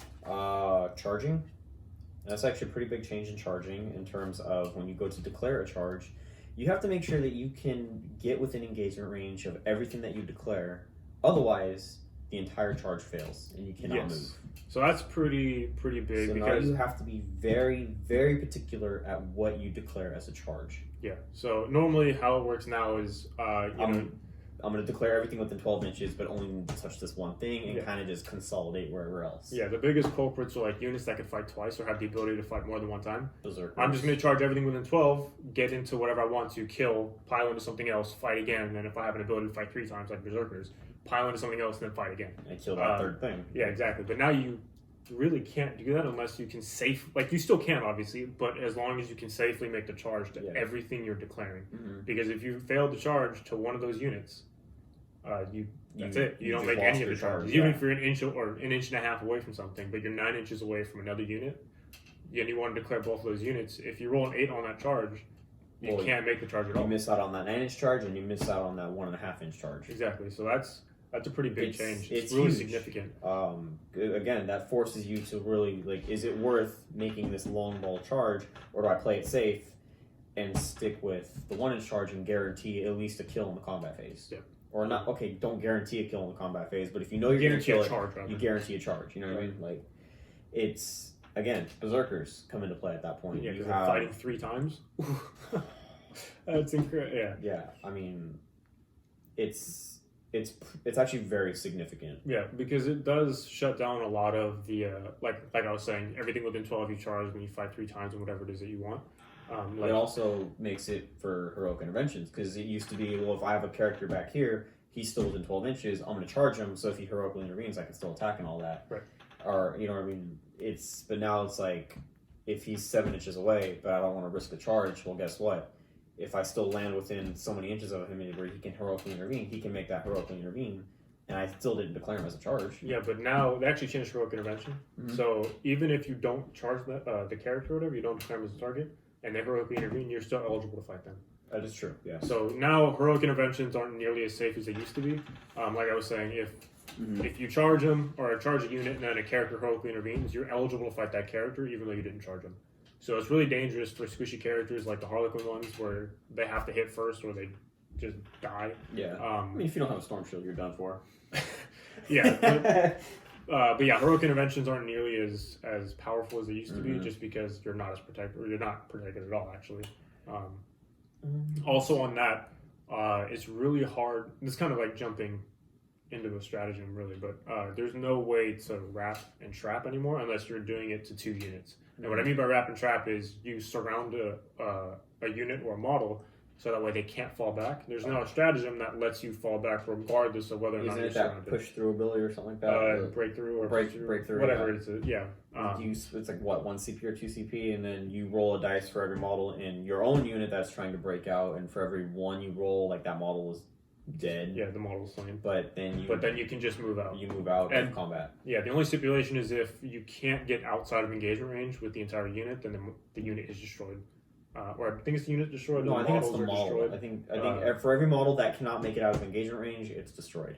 Charging. That's actually a pretty big change in charging in terms of when you go to declare a charge, you have to make sure that you can get within engagement range of everything that you declare. Otherwise, the entire charge fails and you cannot move. So that's pretty big So now because you have to be very, very particular at what you declare as a charge. yeah. So normally how it works now is I'm going to declare everything within 12 inches, but only touch this one thing and Yeah. kind of just consolidate wherever else. yeah, the biggest culprits are like units that can fight twice or have the ability to fight more than one time. Berserkers. I'm just going to charge everything within 12, get into whatever I want to, kill, pile into something else, fight again, and then if I have an ability to fight 3 times like Berserkers, pile into something else, and then fight again. And kill that third thing. Yeah, exactly. But now you really can't do that unless you can you still can obviously, but as long as you can safely make the charge to Yeah. everything you're declaring. Mm-hmm. Because if you fail to charge to one of those units, that's it. You don't just make lost any of your the charges. charge, Even yeah. if you're an inch or an inch and a half away from something, but you're 9 inches away from another unit, and you want to declare both of those units, if you roll an 8 on that charge, you Well, can't make the charge at You all. miss out on that 9-inch charge, and you miss out on that 1.5-inch charge. Exactly. So that's a pretty big It's- change. it's really huge. significant. Again, that forces you to really is it worth making this long ball charge, or do I play it safe and stick with the 1-inch charge and guarantee at least a kill in the combat phase? Yeah. Or not? Okay, don't guarantee a kill in the combat phase, but if you know you're going to Guarantee kill a it, charge, rather. you guarantee a charge. You know what I mean? Like, it's again, Berserkers come into play at that point. Yeah, you because fighting 3 times. That's incredible. Yeah. Yeah, I mean, it's actually very significant. Yeah, because it does shut down a lot of the like I was saying, everything within 12 you charge when you fight 3 times and whatever it is that you want. It also makes it for heroic interventions because it used to be, well, if I have a character back here, he's still within 12 inches, I'm going to charge him, so if he heroically intervenes, I can still attack and all that. Right. Or, you know what I mean? But now it's like, if he's 7 inches away, but I don't want to risk a charge, well, guess what? If I still land within so many inches of him where he can heroically intervene, he can make that heroically intervene, and I still didn't declare him as a charge. Yeah, but now they actually changed heroic intervention. Mhm. So even if you don't charge the character or whatever, you don't declare him as a target, and they heroically intervene, you're still eligible to fight them. That is true, yeah. So now heroic interventions aren't nearly as safe as they used to be. Like I was saying, Mhm. if you charge them or charge a unit and then a character heroically intervenes, you're eligible to fight that character even though you didn't charge them. So it's really dangerous for squishy characters like the Harlequin ones where they have to hit first or they just die. Yeah. I mean, if you don't have a storm shield, you're done for. Yeah. But yeah, heroic interventions aren't nearly as powerful as they used to be, Mhm. just because you're not as protected, or you're not protected at all, actually. Also, on that, it's really hard. It's kind of like jumping into a stratagem, really, but there's no way to wrap and trap anymore unless you're doing it to 2 units. And what I mean by wrap and trap is you surround a unit or a model, so that way they can't fall back. There's now a stratagem that lets you fall back regardless of whether or not Isn't you're it that surrounded. push through ability or something like that? Breakthrough or breakthrough, whatever yeah. it is. Yeah. It's like what, 1 CP or 2 CP, and then you roll a dice for every model in your own unit that's trying to break out, and for every one you roll, like that model is dead. Yeah, the model's slain. But then you can just move out. You move out And- of combat. Yeah, the only stipulation is if you can't get outside of engagement range with the entire unit, then the unit is destroyed. Or I think it's the unit destroyed. No, the I think it's models the are model. destroyed. I think for every model that cannot make it out of engagement range, it's destroyed.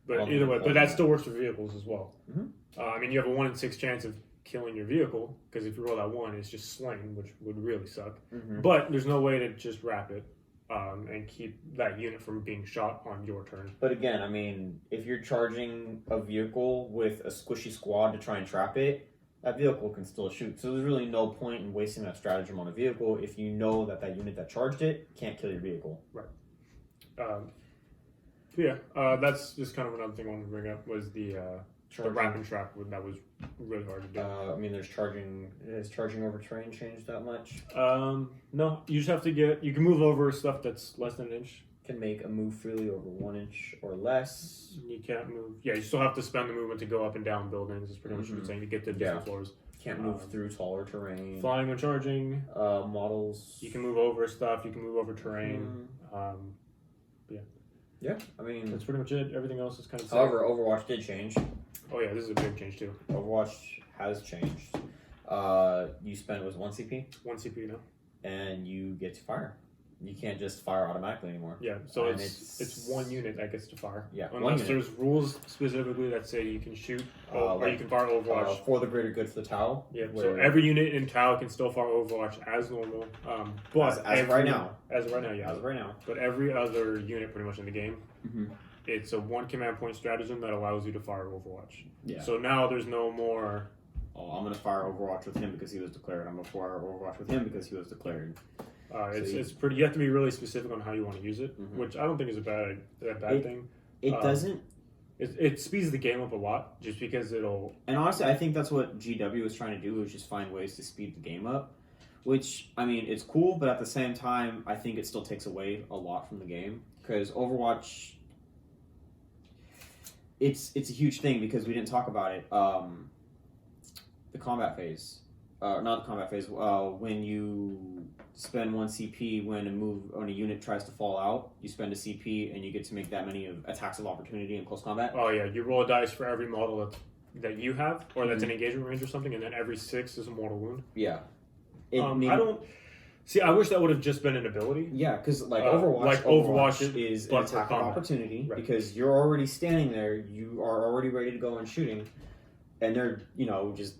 But on either way, the- but that still works for vehicles as well. Mhm. I mean, you have a 1 in 6 chance of killing your vehicle because if you roll that 1, it's just slain, which would really suck. Mm-hmm. But there's no way to just wrap it and keep that unit from being shot on your turn. But again, I mean, if you're charging a vehicle with a squishy squad to try and trap it, that vehicle can still shoot. So there's really no point in wasting that stratagem on a vehicle if you know that that unit that charged it can't kill your vehicle. That's just kind of another thing I wanted to bring up was the wrap and trap. That was really hard to do. I mean, has charging over terrain changed that much? No, you just have to you can move over stuff that's less than an inch. Can make a move freely over 1 inch or less. You can't move. Yeah, you still have to spend the movement to go up and down buildings. Is pretty much what you're saying to get to different floors. Can't move through taller terrain. Flying when charging. Models. You can move over stuff. You can move over terrain. Yeah, I mean, That's pretty much it. Everything else is kind of. however, Overwatch did change. Oh yeah, this is a big change too. Overwatch has changed. You spend 1 CP 1 CPU now. and you get to fire. You can't just fire automatically anymore. Yeah, so And it's 1 unit that gets to fire. Yeah, one Unless unit. there's rules specifically that say you can shoot or Like, you can fire Overwatch. For the greater good for the Tau. Yeah, so where- every unit in Tau can still fire Overwatch as normal. But as of right now. As of right now, yeah. As of right now. But every other unit pretty much in the game, Mm-hmm. it's a 1 command point stratagem that allows you to fire Overwatch. Yeah. So now there's no more. Oh, I'm gonna fire Overwatch with him because he was declared. I'm gonna fire Overwatch with him because he was declared. It's pretty. You have to be really specific on how you want to use it, Mhm. which I don't think is a bad thing. It doesn't. It speeds the game up a lot just because it'll. And honestly, I think that's what GW is trying to do, is just find ways to speed the game up. Which, I mean, it's cool, but at the same time, I think it still takes away a lot from the game. Because Overwatch, it's a huge thing because we didn't talk about it. The combat phase. Not the combat phase. When you spend 1 CP when a unit tries to fall out, you spend a CP and you get to make that many of attacks of opportunity in close combat. Oh yeah, you roll a dice for every model that you have, or that's in engagement range or something, and then every 6 is a mortal wound. Yeah. I don't see. I wish that would have just been an ability. Yeah, because Overwatch Overwatch is an but for attack of combat. opportunity Right. because you're already standing there, you are already ready to go and shooting, and they're just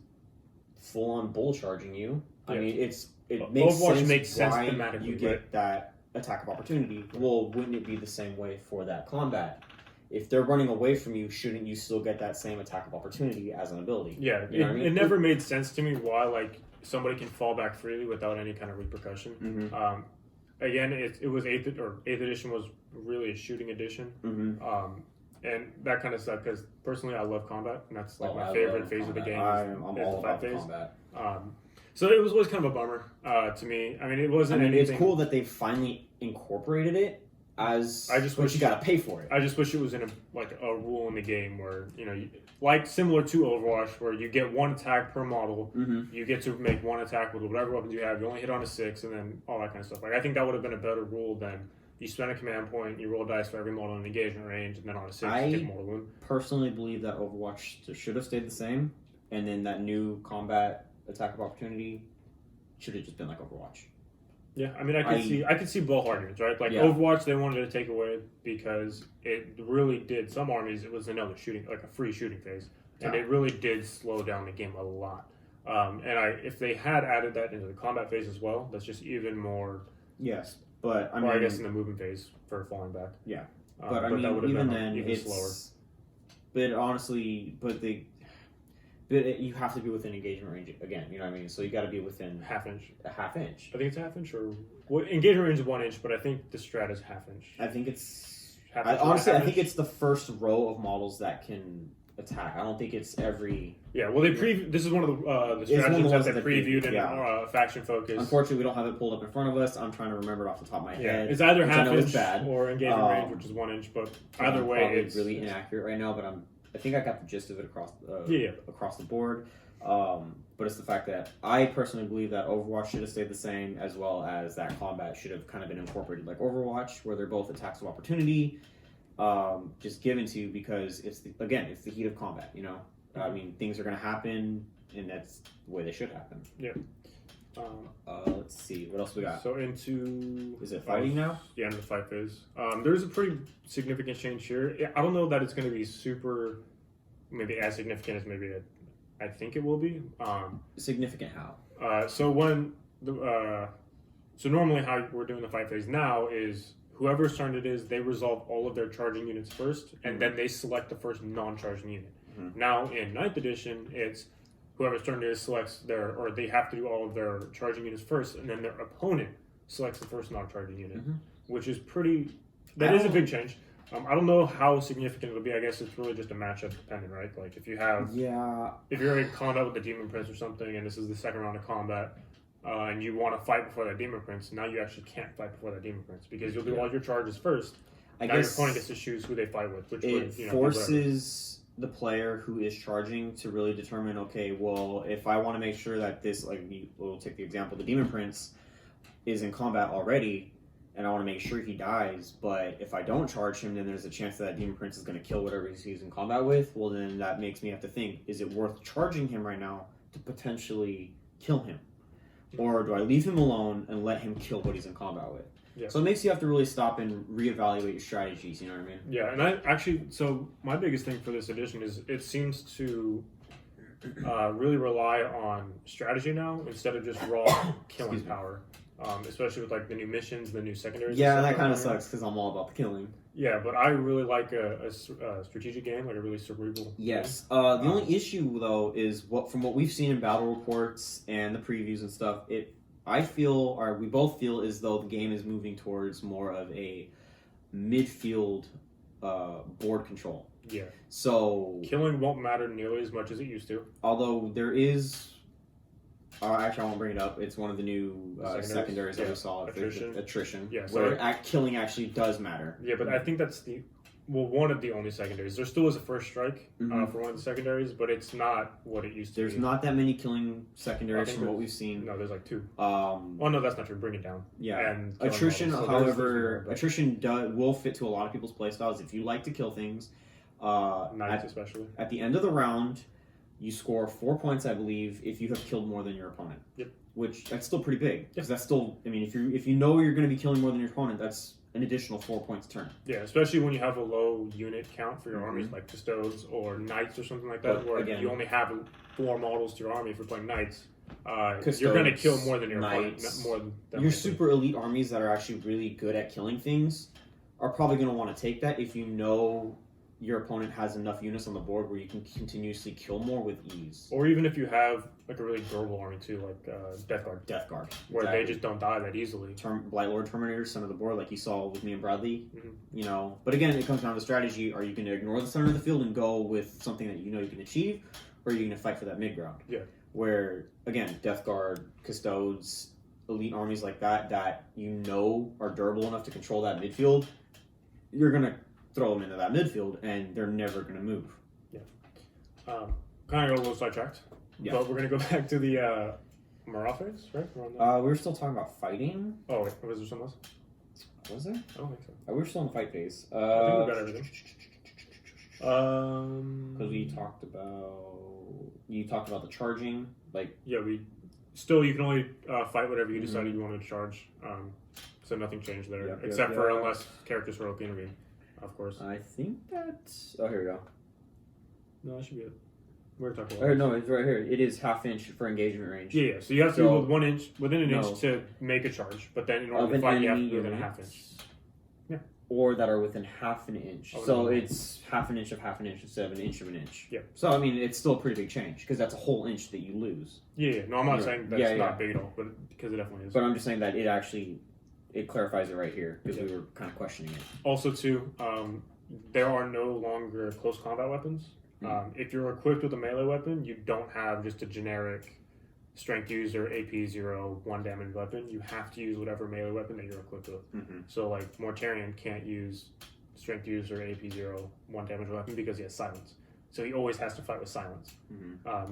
full on bull charging you. I Yeah. mean, it makes Overwatch sense makes sense why thematically, you get right? that attack of opportunity. Well, wouldn't it be the same way for that combat? If they're running away from you, shouldn't you still get that same attack of opportunity as an ability? Yeah, You know what I mean? it never made sense to me why somebody can fall back freely without any kind of repercussion. Mm-hmm. Again, it was eighth edition was really a shooting edition, Mm-hmm. and that kind of sucked because personally I love combat, and that's my I favorite love phase of the combat. game. I'm is all the about fight the phase. combat. So it was always kind of a bummer to me. I mean, it wasn't. It's anything, cool that they finally incorporated it as. I just but wish- you got to pay for it. I just wish it was in a rule in the game where like similar to Overwatch, where you get 1 attack per model. Mm-hmm. You get to make 1 attack with whatever weapons you have. You only hit on a 6, and then all that kind of stuff. I think that would have been a better rule than you spend a command point, you roll dice for every model in engagement range, and then on a 6 you take mortal wound. Personally believe that Overwatch should have stayed the same, and then that new combat attack of opportunity should have just been like Overwatch. Yeah, I mean, I could see both arguments, right? Like Yeah. Overwatch, they wanted to take away because it really did. Some armies, it was another shooting, like a free shooting phase, and Yeah. it really did slow down the game a lot. If they had added that into the combat phase as well, that's just even more. Yes, but I mean, I guess in the movement phase for falling back. Yeah, But I mean, that would have even been then, even it's slower. But honestly, you have to be within engagement range again. You know what I mean? So you got to be within Half inch. a half inch. I think it's half inch or engagement range is 1 inch, but I think the strat is half inch. I think it's. Half I inch, honestly, half I think inch. it's the first row of models that can attack. I don't think it's every. Yeah, well, this is one of the It's one of the strategies ones that they that they previewed previewed, in yeah. Faction Focus. Unfortunately, we don't have it pulled up in front of us. I'm trying to remember it off the top of my Yeah, head. it's either which I half know is inch bad. or engagement range, which is 1 inch. But either I'm way, probably it's really inaccurate right now. But I think I got the gist of it across the board. But it's the fact that I personally believe that Overwatch should have stayed the same, as well as that combat should have kind of been incorporated like Overwatch, where they're both attacks of opportunity, just given to you because it's the heat of combat. You know, I mean, things are going to happen, and that's the way they should happen. Yeah. Let's see what else we got. So into Is it fighting now? Yeah, into the fight phase. There's a pretty significant change here. I don't know that it's going to be super, maybe as significant as maybe I think it will be. Significant how? So when so normally how we're doing the fight phase now is whoever's turn it is, they resolve all of their charging units first, and then they select the first non-charging unit. Now in 9th edition, it's whoever's turn it is selects or they have to do all of their charging units first, and then their opponent selects the first non-charging unit, which is that is a big change. I don't know how significant it'll be. I guess it's really just a matchup dependent, right? Like if you're in combat with the Demon Prince or something, and this is the second round of combat, and you want to fight before that Demon Prince, now you actually can't fight before that Demon Prince because you'll do all your charges first. I now guess your opponent gets to choose who they fight with, which it forces the player who is charging to really determine, okay, well, if I want to make sure that this, like, we'll take the example, the Demon Prince is in combat already, and I want to make sure he dies, but if I don't charge him, then there's a chance that Demon Prince is going to kill whatever he's in combat with. Well, then that makes me have to think, is it worth charging him right now to potentially kill him? Or do I leave him alone and let him kill what he's in combat with? Yeah. So it makes you have to really stop and reevaluate your strategies, you know what I mean? Yeah, and so my biggest thing for this edition is it seems to really rely on strategy now instead of just raw killing power. Especially with like the new missions, the new secondaries. Yeah, that kind of sucks because I'm all about the killing. Yeah, but I really like a strategic game, like a really cerebral. Yes. The only issue though is from what we've seen in battle reports and the previews and stuff, we both feel as though the game is moving towards more of a midfield board control. Yeah. So killing won't matter nearly as much as it used to. Although there is. Actually, I won't bring it up. It's one of the new secondaries that we saw. Attrition. Yeah, where killing actually does matter. Yeah, but I think that's one of the only secondaries. There still is a first strike for one of the secondaries, but it's not what it used to be. There's not that many killing secondaries from what we've seen. No, there's like 2. Oh, no, that's not true. Bring it down. Yeah. And attrition, however, attrition will fit to a lot of people's playstyles. If you like to kill things, Knights especially. At the end of the round, you score 4 points, I believe, if you have killed more than your opponent. Yep. Which that's still pretty big because that's still. I mean, if you know you're going to be killing more than your opponent, that's an additional 4 points a turn. Yeah, especially when you have a low unit count for your armies, like Custodes or Knights or something like that, where you only have 4 models to your army if you're playing Knights. You're going to kill more than your opponent. Your super elite armies that are actually really good at killing things are probably going to want to take that if you know your opponent has enough units on the board where you can continuously kill more with ease. Or even if you have like a really durable army too, like Death Guard. Death Guard. Where they just don't die that easily. Blightlord Terminators, center of the board, like you saw with me and Bradley. You know, but again, it comes down to strategy. Are you going to ignore the center of the field and go with something that you know you can achieve? Or are you going to fight for that mid ground? Yeah. Where, again, Death Guard, Custodes, elite armies like that you know are durable enough to control that midfield, you're going to throw them into that midfield, and they're never going to move. Yeah. Kind of got a little sidetracked. Yeah. But we're going to go back to the morale phase, right? We were still talking about fighting. Oh, wait. Was there something else? Was there? I don't think so. We were still in the fight phase. I think we got everything. Because you talked about the charging. Yeah, you can only fight whatever you decided you wanted to charge. So nothing changed there. Except for unless characters were open intervene. Of course. I think that's... Oh, here we go. No, that should be it. We're talking about no, it's right here. It is half inch for engagement range. Yeah. So you have to do within an inch to make a charge, but then in order to fight, you have to do within a half inch. Yeah. Or that are within half an inch. So it's half an inch of half an inch instead of an inch of an inch. Yeah. So, I mean, it's still a pretty big change because that's a whole inch that you lose. Yeah. No, I'm not saying that's not big at all, but because it definitely is. But I'm just saying that it clarifies it right here because we were kind of questioning it. Also, too, there are no longer close combat weapons. If you're equipped with a melee weapon, you don't have just a generic strength user, AP 0, 1 damage weapon. You have to use whatever melee weapon that you're equipped with. So, like, Mortarion can't use strength user, AP 0, 1 damage weapon because he has silence. So he always has to fight with silence.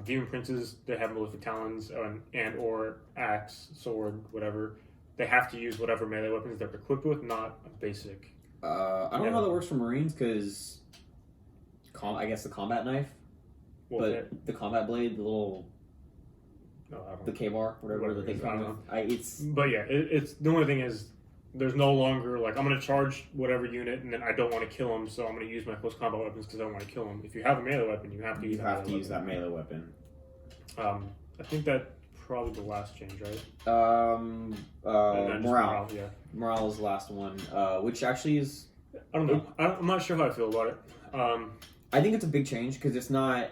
Demon Princes, they have Malefic Talons and or axe, sword, whatever. They have to use whatever melee weapons they're equipped with, not a basic. I don't know how that works for Marines because, I guess the combat knife, the combat blade, the little, the K-bar, whatever the thing. But yeah, it's the only thing is there's no longer like I'm going to charge whatever unit and then I don't want to kill him, so I'm going to use my close combat weapons because I don't want to kill him. If you have a melee weapon, you have to use that melee weapon. I think that's probably the last change, right? Morale. Yeah. Morale is the last one, which actually is... I don't know. I'm not sure how I feel about it. I think it's a big change because it's not...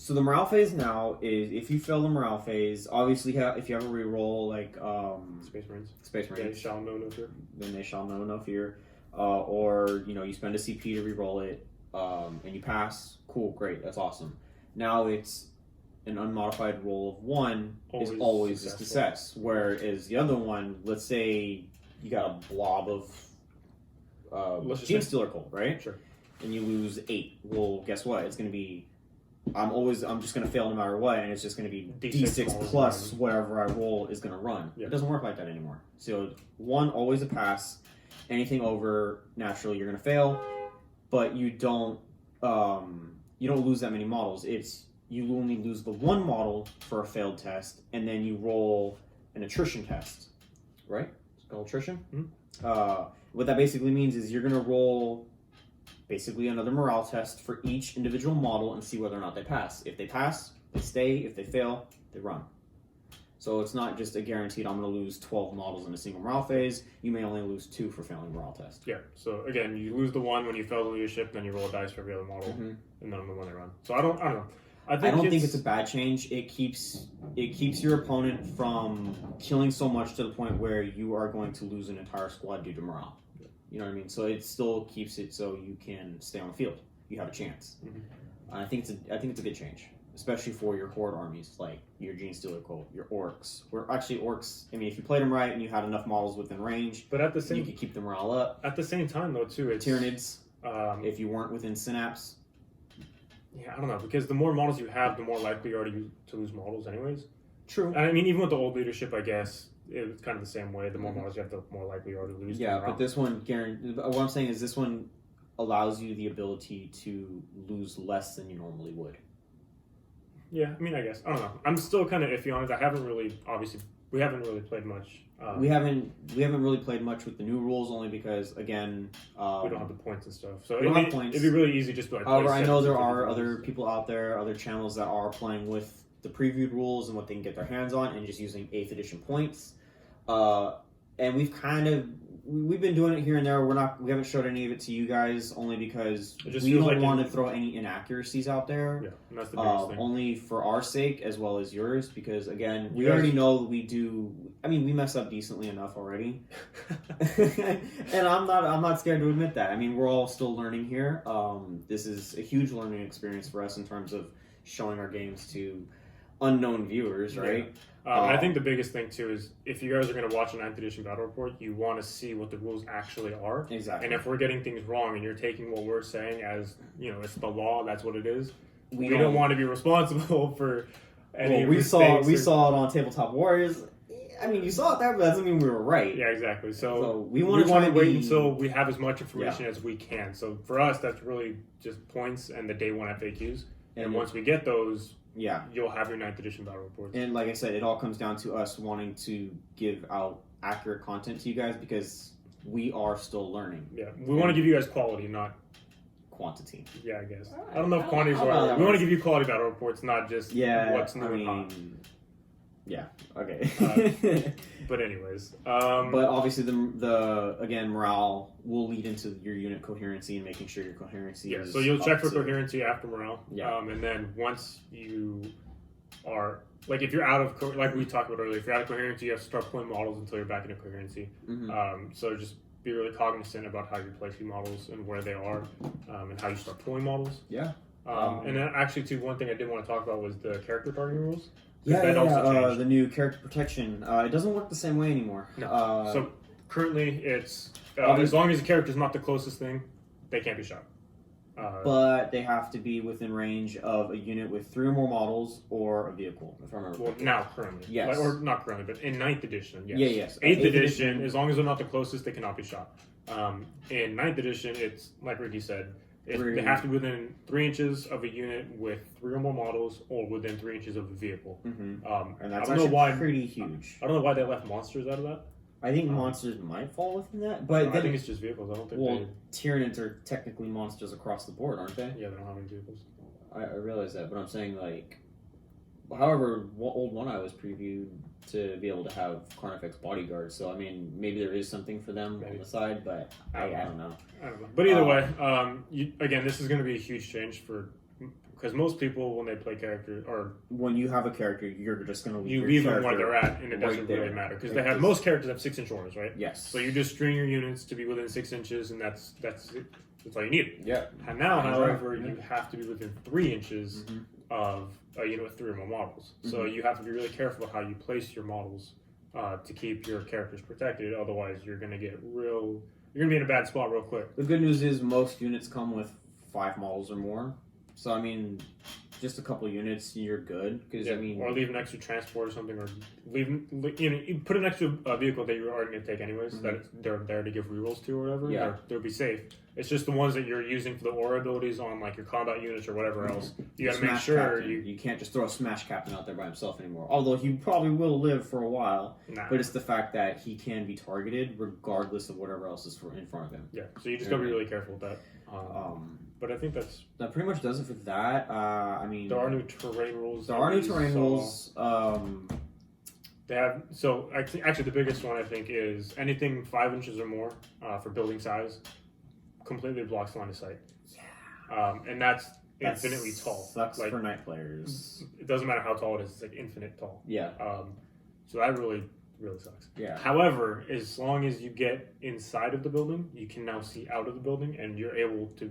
So the morale phase now is if you fail the morale phase, obviously if you have a reroll like Space Marines, they shall know no fear. Then they shall know no fear, or you spend a CP to reroll it, and you pass. Cool, great, that's awesome. Now it's an unmodified roll of 1 is always a success. Whereas the other one, let's say you got a blob of Gene Stealer Cult, right? Sure. And you lose 8. Well, guess what? It's going to be I'm just going to fail no matter what, and it's just going to be D6 plus whatever I roll is going to run. It doesn't work like that anymore. So 1, always a pass. Anything over, naturally, you're going to fail, but you don't lose that many models. You only lose the 1 model for a failed test, and then you roll an attrition test, right? It's called attrition. What that basically means is you're going to roll basically another morale test for each individual model and see whether or not they pass. If they pass, they stay. If they fail, they run. So it's not just a guaranteed I'm going to lose 12 models in a single morale phase. You may only lose 2 for failing morale test. Yeah, so again, you lose the 1 when you fail the leadership, then you roll a dice for every other model, and then the one they run. So I don't know. I don't think it's a bad change. It keeps your opponent from killing so much to the point where you are going to lose an entire squad due to morale. You know what I mean? So it still keeps it so you can stay on the field. You have a chance. I think it's a good change, especially for your horde armies like your Gene Stealer Cult, your orcs. Orcs. I mean, if you played them right and you had enough models within range, but at the same, you could keep the morale up. At the same time, though, too, it's Tyranids. If you weren't within Synapse. Yeah, I don't know, because the more models you have, the more likely you are to lose models, anyways. True. And I mean, even with the old leadership, I guess. It's kind of the same way. The more models you have, the more likely you are to lose. Yeah, but this one, what I'm saying is this one allows you the ability to lose less than you normally would. Yeah, I mean, I guess. I don't know. I'm still kind of iffy on it. We haven't really played much. We haven't really played much with the new rules, only because, again... we don't have the points and stuff. So points. It'd be really easy just to like... However, I know there are other people out there, other channels that are playing with the previewed rules and what they can get their hands on and just using 8th edition points. And we've been doing it here and there. We haven't showed any of it to you guys only because we don't want to throw any inaccuracies out there. Yeah, and that's the biggest thing. Only for our sake as well as yours, because again, we already know that we do. I mean, we mess up decently enough already, and I'm not scared to admit that. I mean, we're all still learning here. This is a huge learning experience for us in terms of showing our games to unknown viewers, right? Yeah. I think the biggest thing too is if you guys are going to watch a 9th edition battle report, you want to see what the rules actually are. Exactly. And if we're getting things wrong and you're taking what we're saying as it's the law, that's what it is. We don't want to be responsible for any. We saw it on Tabletop Warriors. I mean, you saw it there, but that doesn't mean we were right. Yeah, exactly. So we want to wait until we have as much information as we can. So for us, that's really just points and the day 1 FAQs. And once we get those, you'll have your 9th edition battle reports. And like I said, it all comes down to us wanting to give out accurate content to you guys because we are still learning. Yeah, we want to give you guys quality, not quantity. Yeah, I guess. I don't know if quantity is right. We want to give you quality battle reports, not just what's new and hot. Yeah. Okay. But anyways, but obviously the morale will lead into your unit coherency and making sure your coherency is. So you'll check for coherency after morale. Yeah. And then once you are if you're out of like we talked about earlier, if you're out of coherency, you have to start pulling models until you're back into coherency. So just be really cognizant about how you're placing models and where they are, and how you start pulling models. Yeah. And then actually, too, one thing I did want to talk about was the character targeting rules. Yeah, the new character protection. It doesn't work the same way anymore. No. So currently, it's as long as the character's not the closest thing, they can't be shot. But they have to be within range of a unit with 3 or more models or a vehicle, if I remember. Well, now currently, yes, or not currently, but in 9th edition, yes. Yeah, yes. 8th edition, as long as they're not the closest, they cannot be shot. In 9th edition, it's like Ricky said, they have to be within 3 inches of a unit with 3 or more models, or within 3 inches of a vehicle. Mm-hmm. And that's I don't know why, pretty huge. I don't know why they left monsters out of that. I think monsters might fall within that, but I think it's just vehicles. I don't think Tyranids are technically monsters across the board, aren't they? Yeah, they don't have any vehicles. I realize that, but I'm saying, like, however, Old One Eye was previewed to be able to have Carnifex bodyguards, so I mean, maybe there is something for them on the side, but I don't know. I don't know. But either way, again, this is going to be a huge change because most people, when they play character, or when you have a character, you're just going to leave them where they're at, and it doesn't really matter because most characters have 6-inch auras, right? Yes. So you just string your units to be within 6 inches, and that's it. That's all you need. Yeah. And now, however, you have to be within 3 inches of a unit with 3 or more models. So you have to be really careful how you place your models to keep your characters protected. Otherwise, you're going to be in a bad spot real quick. The good news is most units come with 5 models or more. So, I mean, just a couple units, you're good. Cause, or leave an extra transport or something, or you put an extra vehicle that you're already going to take anyways, that they're there to give rerolls to or whatever. Yeah. They'll be safe. It's just the ones that you're using for the aura abilities on, like, your combat units or whatever else. You got to make sure you can't just throw a Smash Captain out there by himself anymore. Although he probably will live for a while. But it's the fact that he can be targeted regardless of whatever else is in front of him. Yeah, so you just got to be really careful with that. But I think that pretty much does it for that. There are new terrain rules. They have actually the biggest one I think is anything 5 inches or more for building size completely blocks line of sight. Yeah. And that's infinitely tall. Sucks for night players. It doesn't matter how tall it is; it's like infinite tall. Yeah. So that really sucks. Yeah. However, as long as you get inside of the building, you can now see out of the building, and you're able to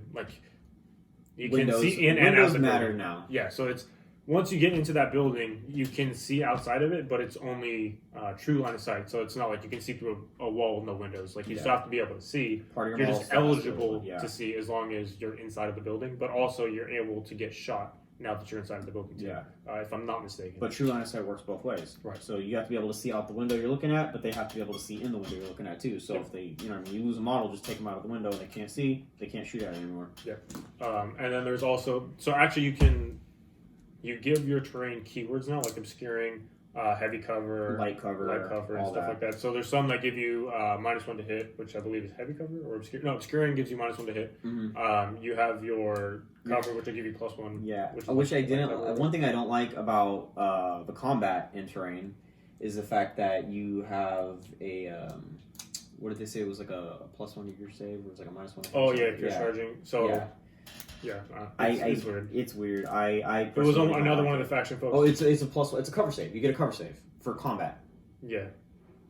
can see in and out the matter building. now. Yeah. So it's once you get into that building, you can see outside of it, but it's only true line of sight. So it's not like you can see through a wall with no windows. Like you still have to be able to see. You're just eligible to see as long as you're inside of the building, but also you're able to get shot now that you're inside of the building too. Yeah. If I'm not mistaken. But true line of sight works both ways. Right. So you have to be able to see out the window you're looking at, but they have to be able to see in the window you're looking at too. So if they, you lose a model, just take them out of the window and they can't see, they can't shoot at it anymore. Yeah. And then there's also, actually you give your terrain keywords now, like obscuring, heavy cover, light cover, and stuff like that. So there's some that give you -1 to hit, which I believe is heavy cover, or obscuring gives you -1 to hit. You have your cover, which will give you +1. Yeah, which I didn't. One thing I don't like about the combat in terrain is the fact that you have a. What did they say? It was like a +1 to your save, or it was like a -1. Oh yeah, if you're charging. So. Yeah, it's weird. It's weird. It was another one of the faction folks. Oh, it's a plus. It's a cover save. You get a cover save for combat. Yeah.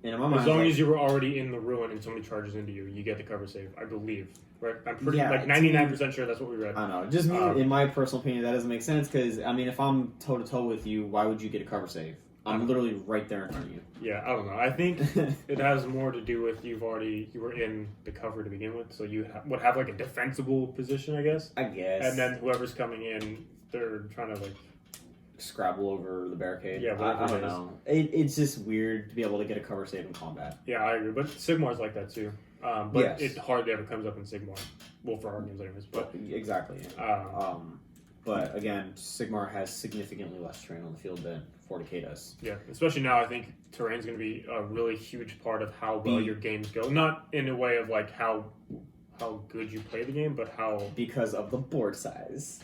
And in my mind, as long as you were already in the ruin and somebody charges into you, you get the cover save. I believe. Right? I'm pretty 99% sure that's what we read. I don't know. Just me, in my personal opinion, that doesn't make sense because I mean, if I'm toe to toe with you, why would you get a cover save? I'm literally right there in front of you. Yeah, I don't know. I think it has more to do with you were in the cover to begin with, so you would have like a defensible position, I guess. And then whoever's coming in, they're trying to scrabble over the barricade. Yeah, I don't know. It's just weird to be able to get a cover save in combat. Yeah, I agree. But Sigmar's like that too. But it hardly ever comes up in Sigmar. Well, for our games anyways. But exactly. But again, Sigmar has significantly less terrain on the field than 40k does. Yeah, especially now, I think terrain's going to be a really huge part of how well your games go. Not in a way of like how good you play the game, but how... Because of the board size.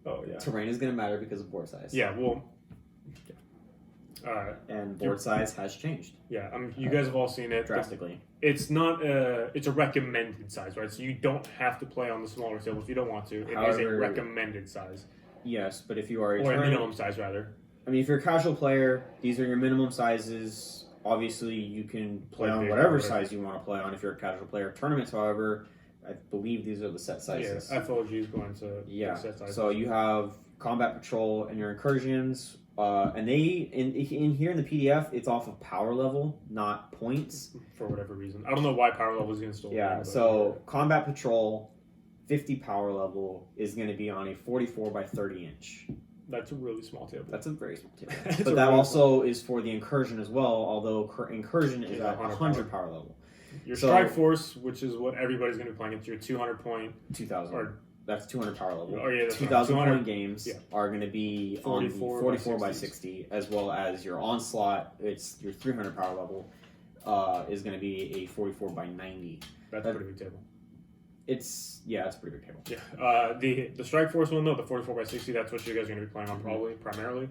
Oh, yeah. Terrain is going to matter because of board size. Yeah, well... and board size has changed. Yeah, you guys have all seen it. Drastically. It's not it's a recommended size, right? So you don't have to play on the smaller table if you don't want to. It is a recommended size. Yes, but if you are a minimum size, rather. I mean, if you're a casual player, these are your minimum sizes. Obviously, you can play on whatever size you want to play on if you're a casual player. Tournaments, however, I believe these are the set sizes. Yeah, FOG is going to Yeah. set sizes. So you have combat patrol and your incursions, and they in here in the PDF, it's off of power level, not points. For whatever reason, I don't know why power level is installed. Yeah. So combat patrol, 50 power level is going to be on a 44 by 30 inch. That's a really small table. That's a very small table. It's But a that really also is for the incursion as well. Although incursion is Yeah, at 100 100 power level. Your So- strike force, which is what everybody's going to be playing, it's your 200 point 2,000. or That's 200 power level. Oh, yeah, that's 2,000 right. 200 point games yeah. are going to be on the 44 by by 60, as well as your onslaught. It's your 300 power level is going to be a 44 by 90. that's a pretty big table. It's a pretty big table. Yeah. The strike force one though, the 44 by 60, that's what you guys are going to be playing on primarily.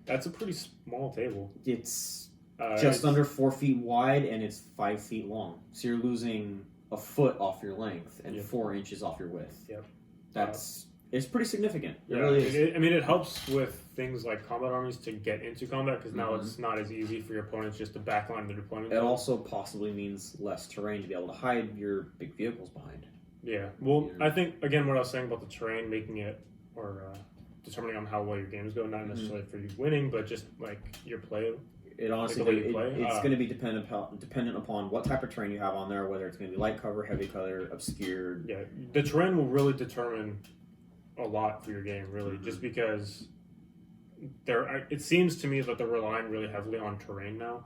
That's a pretty small table. It's It's just under 4 feet wide and it's 5 feet long. So you're losing a foot off your length and Yep. 4 inches off your width. Yep. It's pretty significant. It Yeah, really is. it helps with things like combat armies to get into combat because now it's not as easy for your opponents just to backline the deployment. It also possibly means less terrain to be able to hide your big vehicles behind. Yeah. Well, I think again what I was saying about the terrain, making it or determining on how well your games go, not necessarily for you winning, but just like your play. It honestly, the way you play? it's going to be dependent upon what type of terrain you have on there, whether it's going to be light cover, heavy cover, obscured. Yeah, the terrain will really determine a lot for your game, really, just because it seems to me that they're relying really heavily on terrain now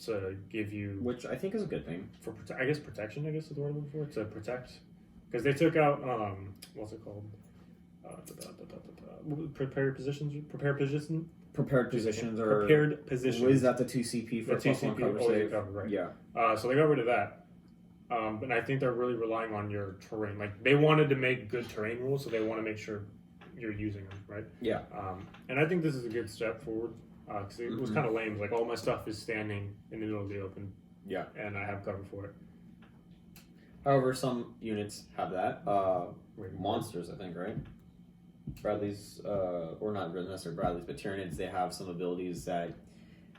to give you, Which I think is a good thing. for protection. I guess is the word I'm looking for, to protect, because they took out what's it called? Prepared positions. Prepared positions Prepared positions. Is that the 2 CP for The 2 plus one CP cover always save? cover, right. Yeah. So they got rid of that. But I think they're really relying on your terrain. Like they wanted to make good terrain rules, so they want to make sure you're using them, right? Yeah. And I think this is a good step forward because it was kind of lame. Like all my stuff is standing in the middle of the open. Yeah. And I have cover for it. However, some units have that. Monsters, I think, right? Bradley's, or not necessarily Bradley's, but Tyranids, they have some abilities that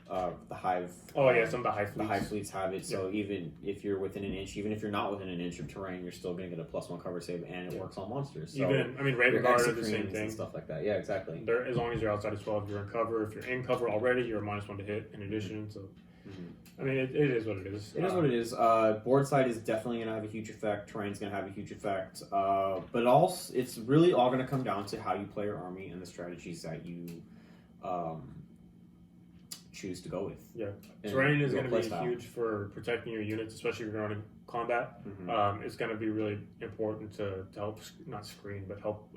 the Hive. Oh yeah, some of the Hive fleets. The Hive fleets have it, so even if you're within an inch, even if you're not within an inch of terrain, you're still going to get a +1 cover save, and it works on monsters. So Raven Guard are the same Exocrines thing. and stuff like that. Yeah, exactly. They're, as long as you're outside of 12, you're in cover. If you're in cover already, you're a -1 to hit in addition. So, I mean, it is what it is. It is what it is. Board side is definitely going to have a huge effect. Terrain's going to have a huge effect. But also, it's really all going to come down to how you play your army and the strategies that you choose to go with. Yeah, And terrain is your going to be playstyle. huge for protecting your units, especially if you're going in combat. It's going to be really important to help not screen, but help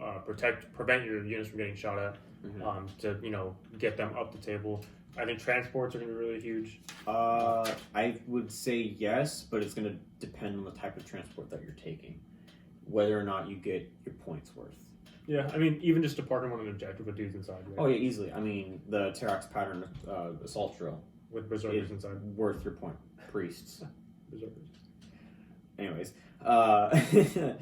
prevent your units from getting shot at. To get them up the table. I think transports are going to be really huge. I would say yes, but it's going to depend on the type of transport that you're taking, whether or not you get your points worth. Yeah, I mean, even just to park them on an objective with dudes inside. Right? Oh yeah, easily. I mean, the Terax pattern assault drill With berserkers inside. worth your point. Priests. Berserkers. Anyways, that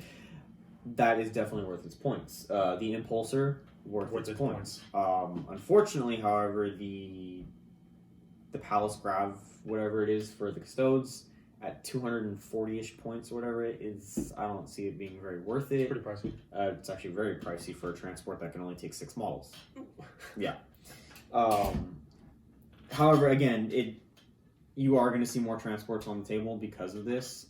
is definitely worth its points. The Impulsor worth its points. Unfortunately, however, the Palace Grav, whatever it is for the Custodes, at 240-ish points or whatever it is, I don't see it being very worth it. It's pretty pricey. It's actually very pricey for a transport that can only take 6 models. Yeah. However, again, you are going to see more transports on the table because of this.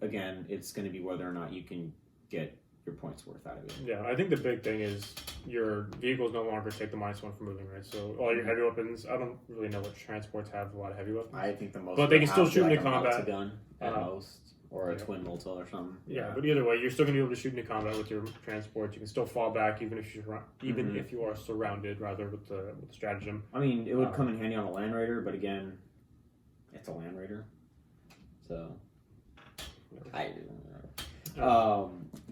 Again, it's going to be whether or not you can get your points worth out of it. Yeah, I think the big thing is your vehicles no longer take the -1 for moving, right? So all your heavy weapons, I don't really know what transports have a lot of heavy weapons. I think the most, but they can still shoot into a combat. gun at most, or a twin multi or something. Yeah, but either way, you're still gonna be able to shoot into combat with your transports. You can still fall back even if if you are surrounded, rather with the stratagem. I mean, it would come in handy on a Land Raider, but again, it's a Land Raider, so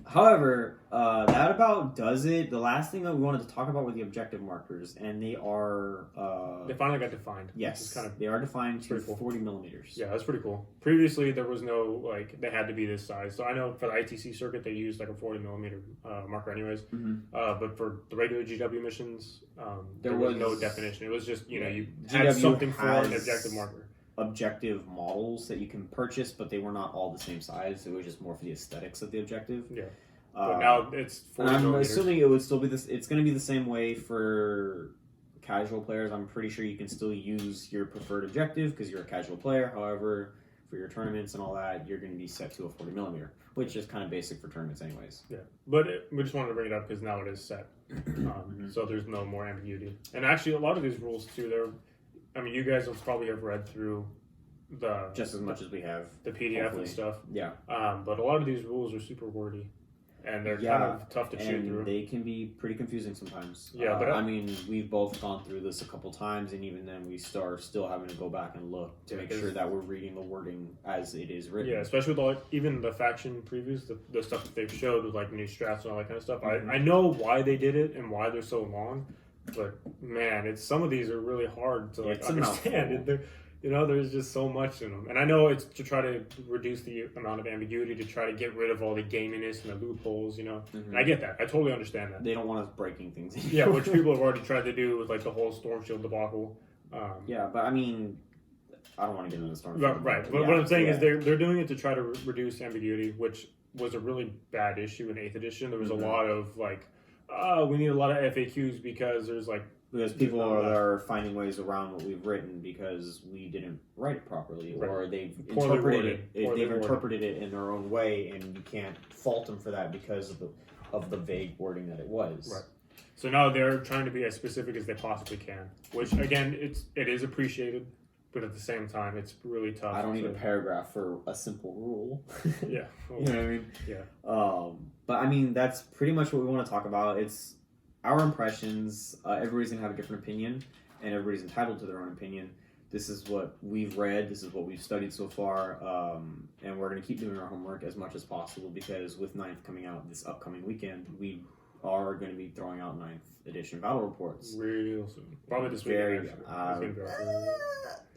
however, that about does it. The last thing that we wanted to talk about were the objective markers, and they are they finally got defined. yes, kind of they are defined to cool. 40 millimeters. Yeah, that's pretty cool. Previously, there was no they had to be this size. So I know for the ITC circuit, they used like a 40 millimeter marker, anyways. But for the regular GW missions, there was no definition. It was just you had GW something for an objective marker. objective models that you can purchase, but they were not all the same size. It was just more for the aesthetics of the objective. Yeah. But now it's 40 I'm millimeters. assuming it would still be this. It's going to be the same way for casual players. I'm pretty sure you can still use your preferred objective because you're a casual player. However, for your tournaments and all that, you're going to be set to a 40 millimeter, which is kind of basic for tournaments, anyways. Yeah, but we just wanted to bring it up because now it is set, so there's no more ambiguity. And actually, a lot of these rules too, you guys will probably have read through the Just as much as we have the PDF hopefully. and stuff. Yeah. But a lot of these rules are super wordy, and they're kind of tough to chew through. They can be pretty confusing sometimes. Yeah, but we've both gone through this a couple times, and even then, we are still having to go back and look to make sure that we're reading the wording as it is written. Yeah, especially with even the faction previews, the stuff that they've showed with like new strats and all that kind of stuff. Mm-hmm. I know why they did it and why they're so long, but man, some of these are really hard to understand. There's just so much in them. And I know it's to try to reduce the amount of ambiguity, to try to get rid of all the gaminess and the loopholes, And I get that. I totally understand that. They don't want us breaking things. Yeah, which people have already tried to do with like the whole Storm Shield debacle. Yeah, but I don't want to get into the Storm Shield. Right. But what I'm saying is they're doing it to try to reduce ambiguity, which was a really bad issue in 8th edition. There was a lot of like, we need a lot of FAQs because there's like, because people are finding ways around what we've written because we didn't write it properly, or they've interpreted it in their own way, and you can't fault them for that because of the vague wording that it was. Right. So now they're trying to be as specific as they possibly can, which again, it is appreciated, but at the same time, it's really tough. I don't need a paragraph for a simple rule. Yeah. You know what I mean? Yeah. But that's pretty much what we want to talk about. It's our impressions. Everybody's going to have a different opinion, and everybody's entitled to their own opinion. This is what we've read. This is what we've studied so far, and we're going to keep doing our homework as much as possible because with 9th coming out this upcoming weekend, we are going to be throwing out 9th edition battle reports. Real soon. Probably this weekend.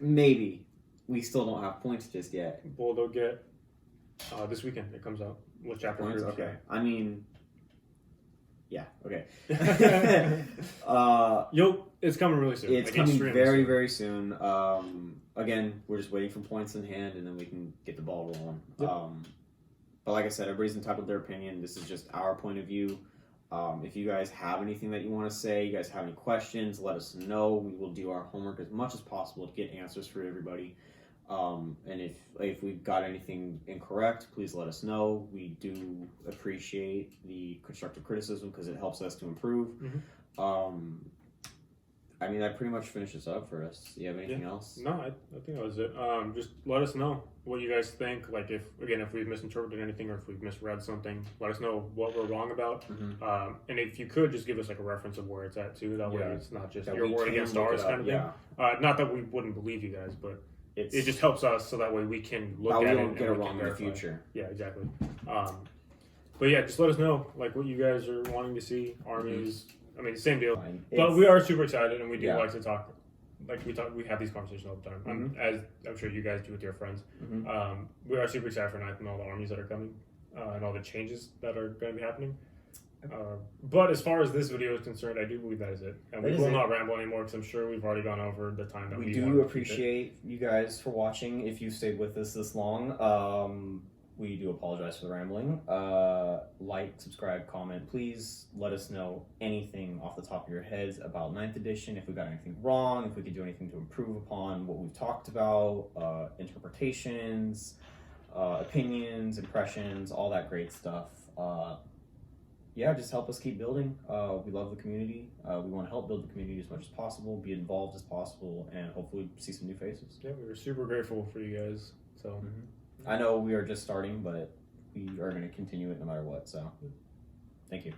Maybe. We still don't have points just yet. Well, they'll get this weekend. It comes out with chapter points. Groups. Okay. Yeah. Okay. It's coming really soon. It's coming very, very soon. Again, we're just waiting for points in hand, and then we can get the ball rolling. Yep. But like I said, everybody's entitled to their opinion. This is just our point of view. If you guys have anything that you want to say, you guys have any questions, let us know. We will do our homework as much as possible to get answers for everybody. And if we've got anything incorrect, please let us know. We do appreciate the constructive criticism because it helps us to improve. Mm-hmm. That pretty much finishes up for us. Do you have anything else? No, I think that was it. Just let us know what you guys think. Like if we've misinterpreted anything or if we've misread something, let us know what we're wrong about. Mm-hmm. And if you could just give us like a reference of where it's at too. That way it's not just your word against ours kind of thing. Not that we wouldn't believe you guys, but it just helps us so that way we can look at it. We don't get it wrong in the future. Yeah, exactly. But yeah, just let us know like what you guys are wanting to see. Armies. Mm-hmm. Same deal. But we are super excited, and we do like to talk. Like we have these conversations all the time, Mm-hmm. As I'm sure you guys do with your friends. Mm-hmm. We are super excited for 9th and all the armies that are coming, and all the changes that are going to be happening. But as far as this video is concerned, I do believe that is it, and we will not ramble anymore because I'm sure we've already gone over the time that we do appreciate you guys for watching. If you stayed with us this long, we do apologize for the rambling. Like, subscribe, comment. Please let us know anything off the top of your heads about 9th edition. If we got anything wrong, if we could do anything to improve upon what we've talked about, interpretations, opinions, impressions, all that great stuff. Just help us keep building. We love the community. We want to help build the community as much as possible, be involved as possible, and hopefully see some new faces. Yeah, we were super grateful for you guys. So. Mm-hmm. I know we are just starting, but we are going to continue it no matter what, so thank you.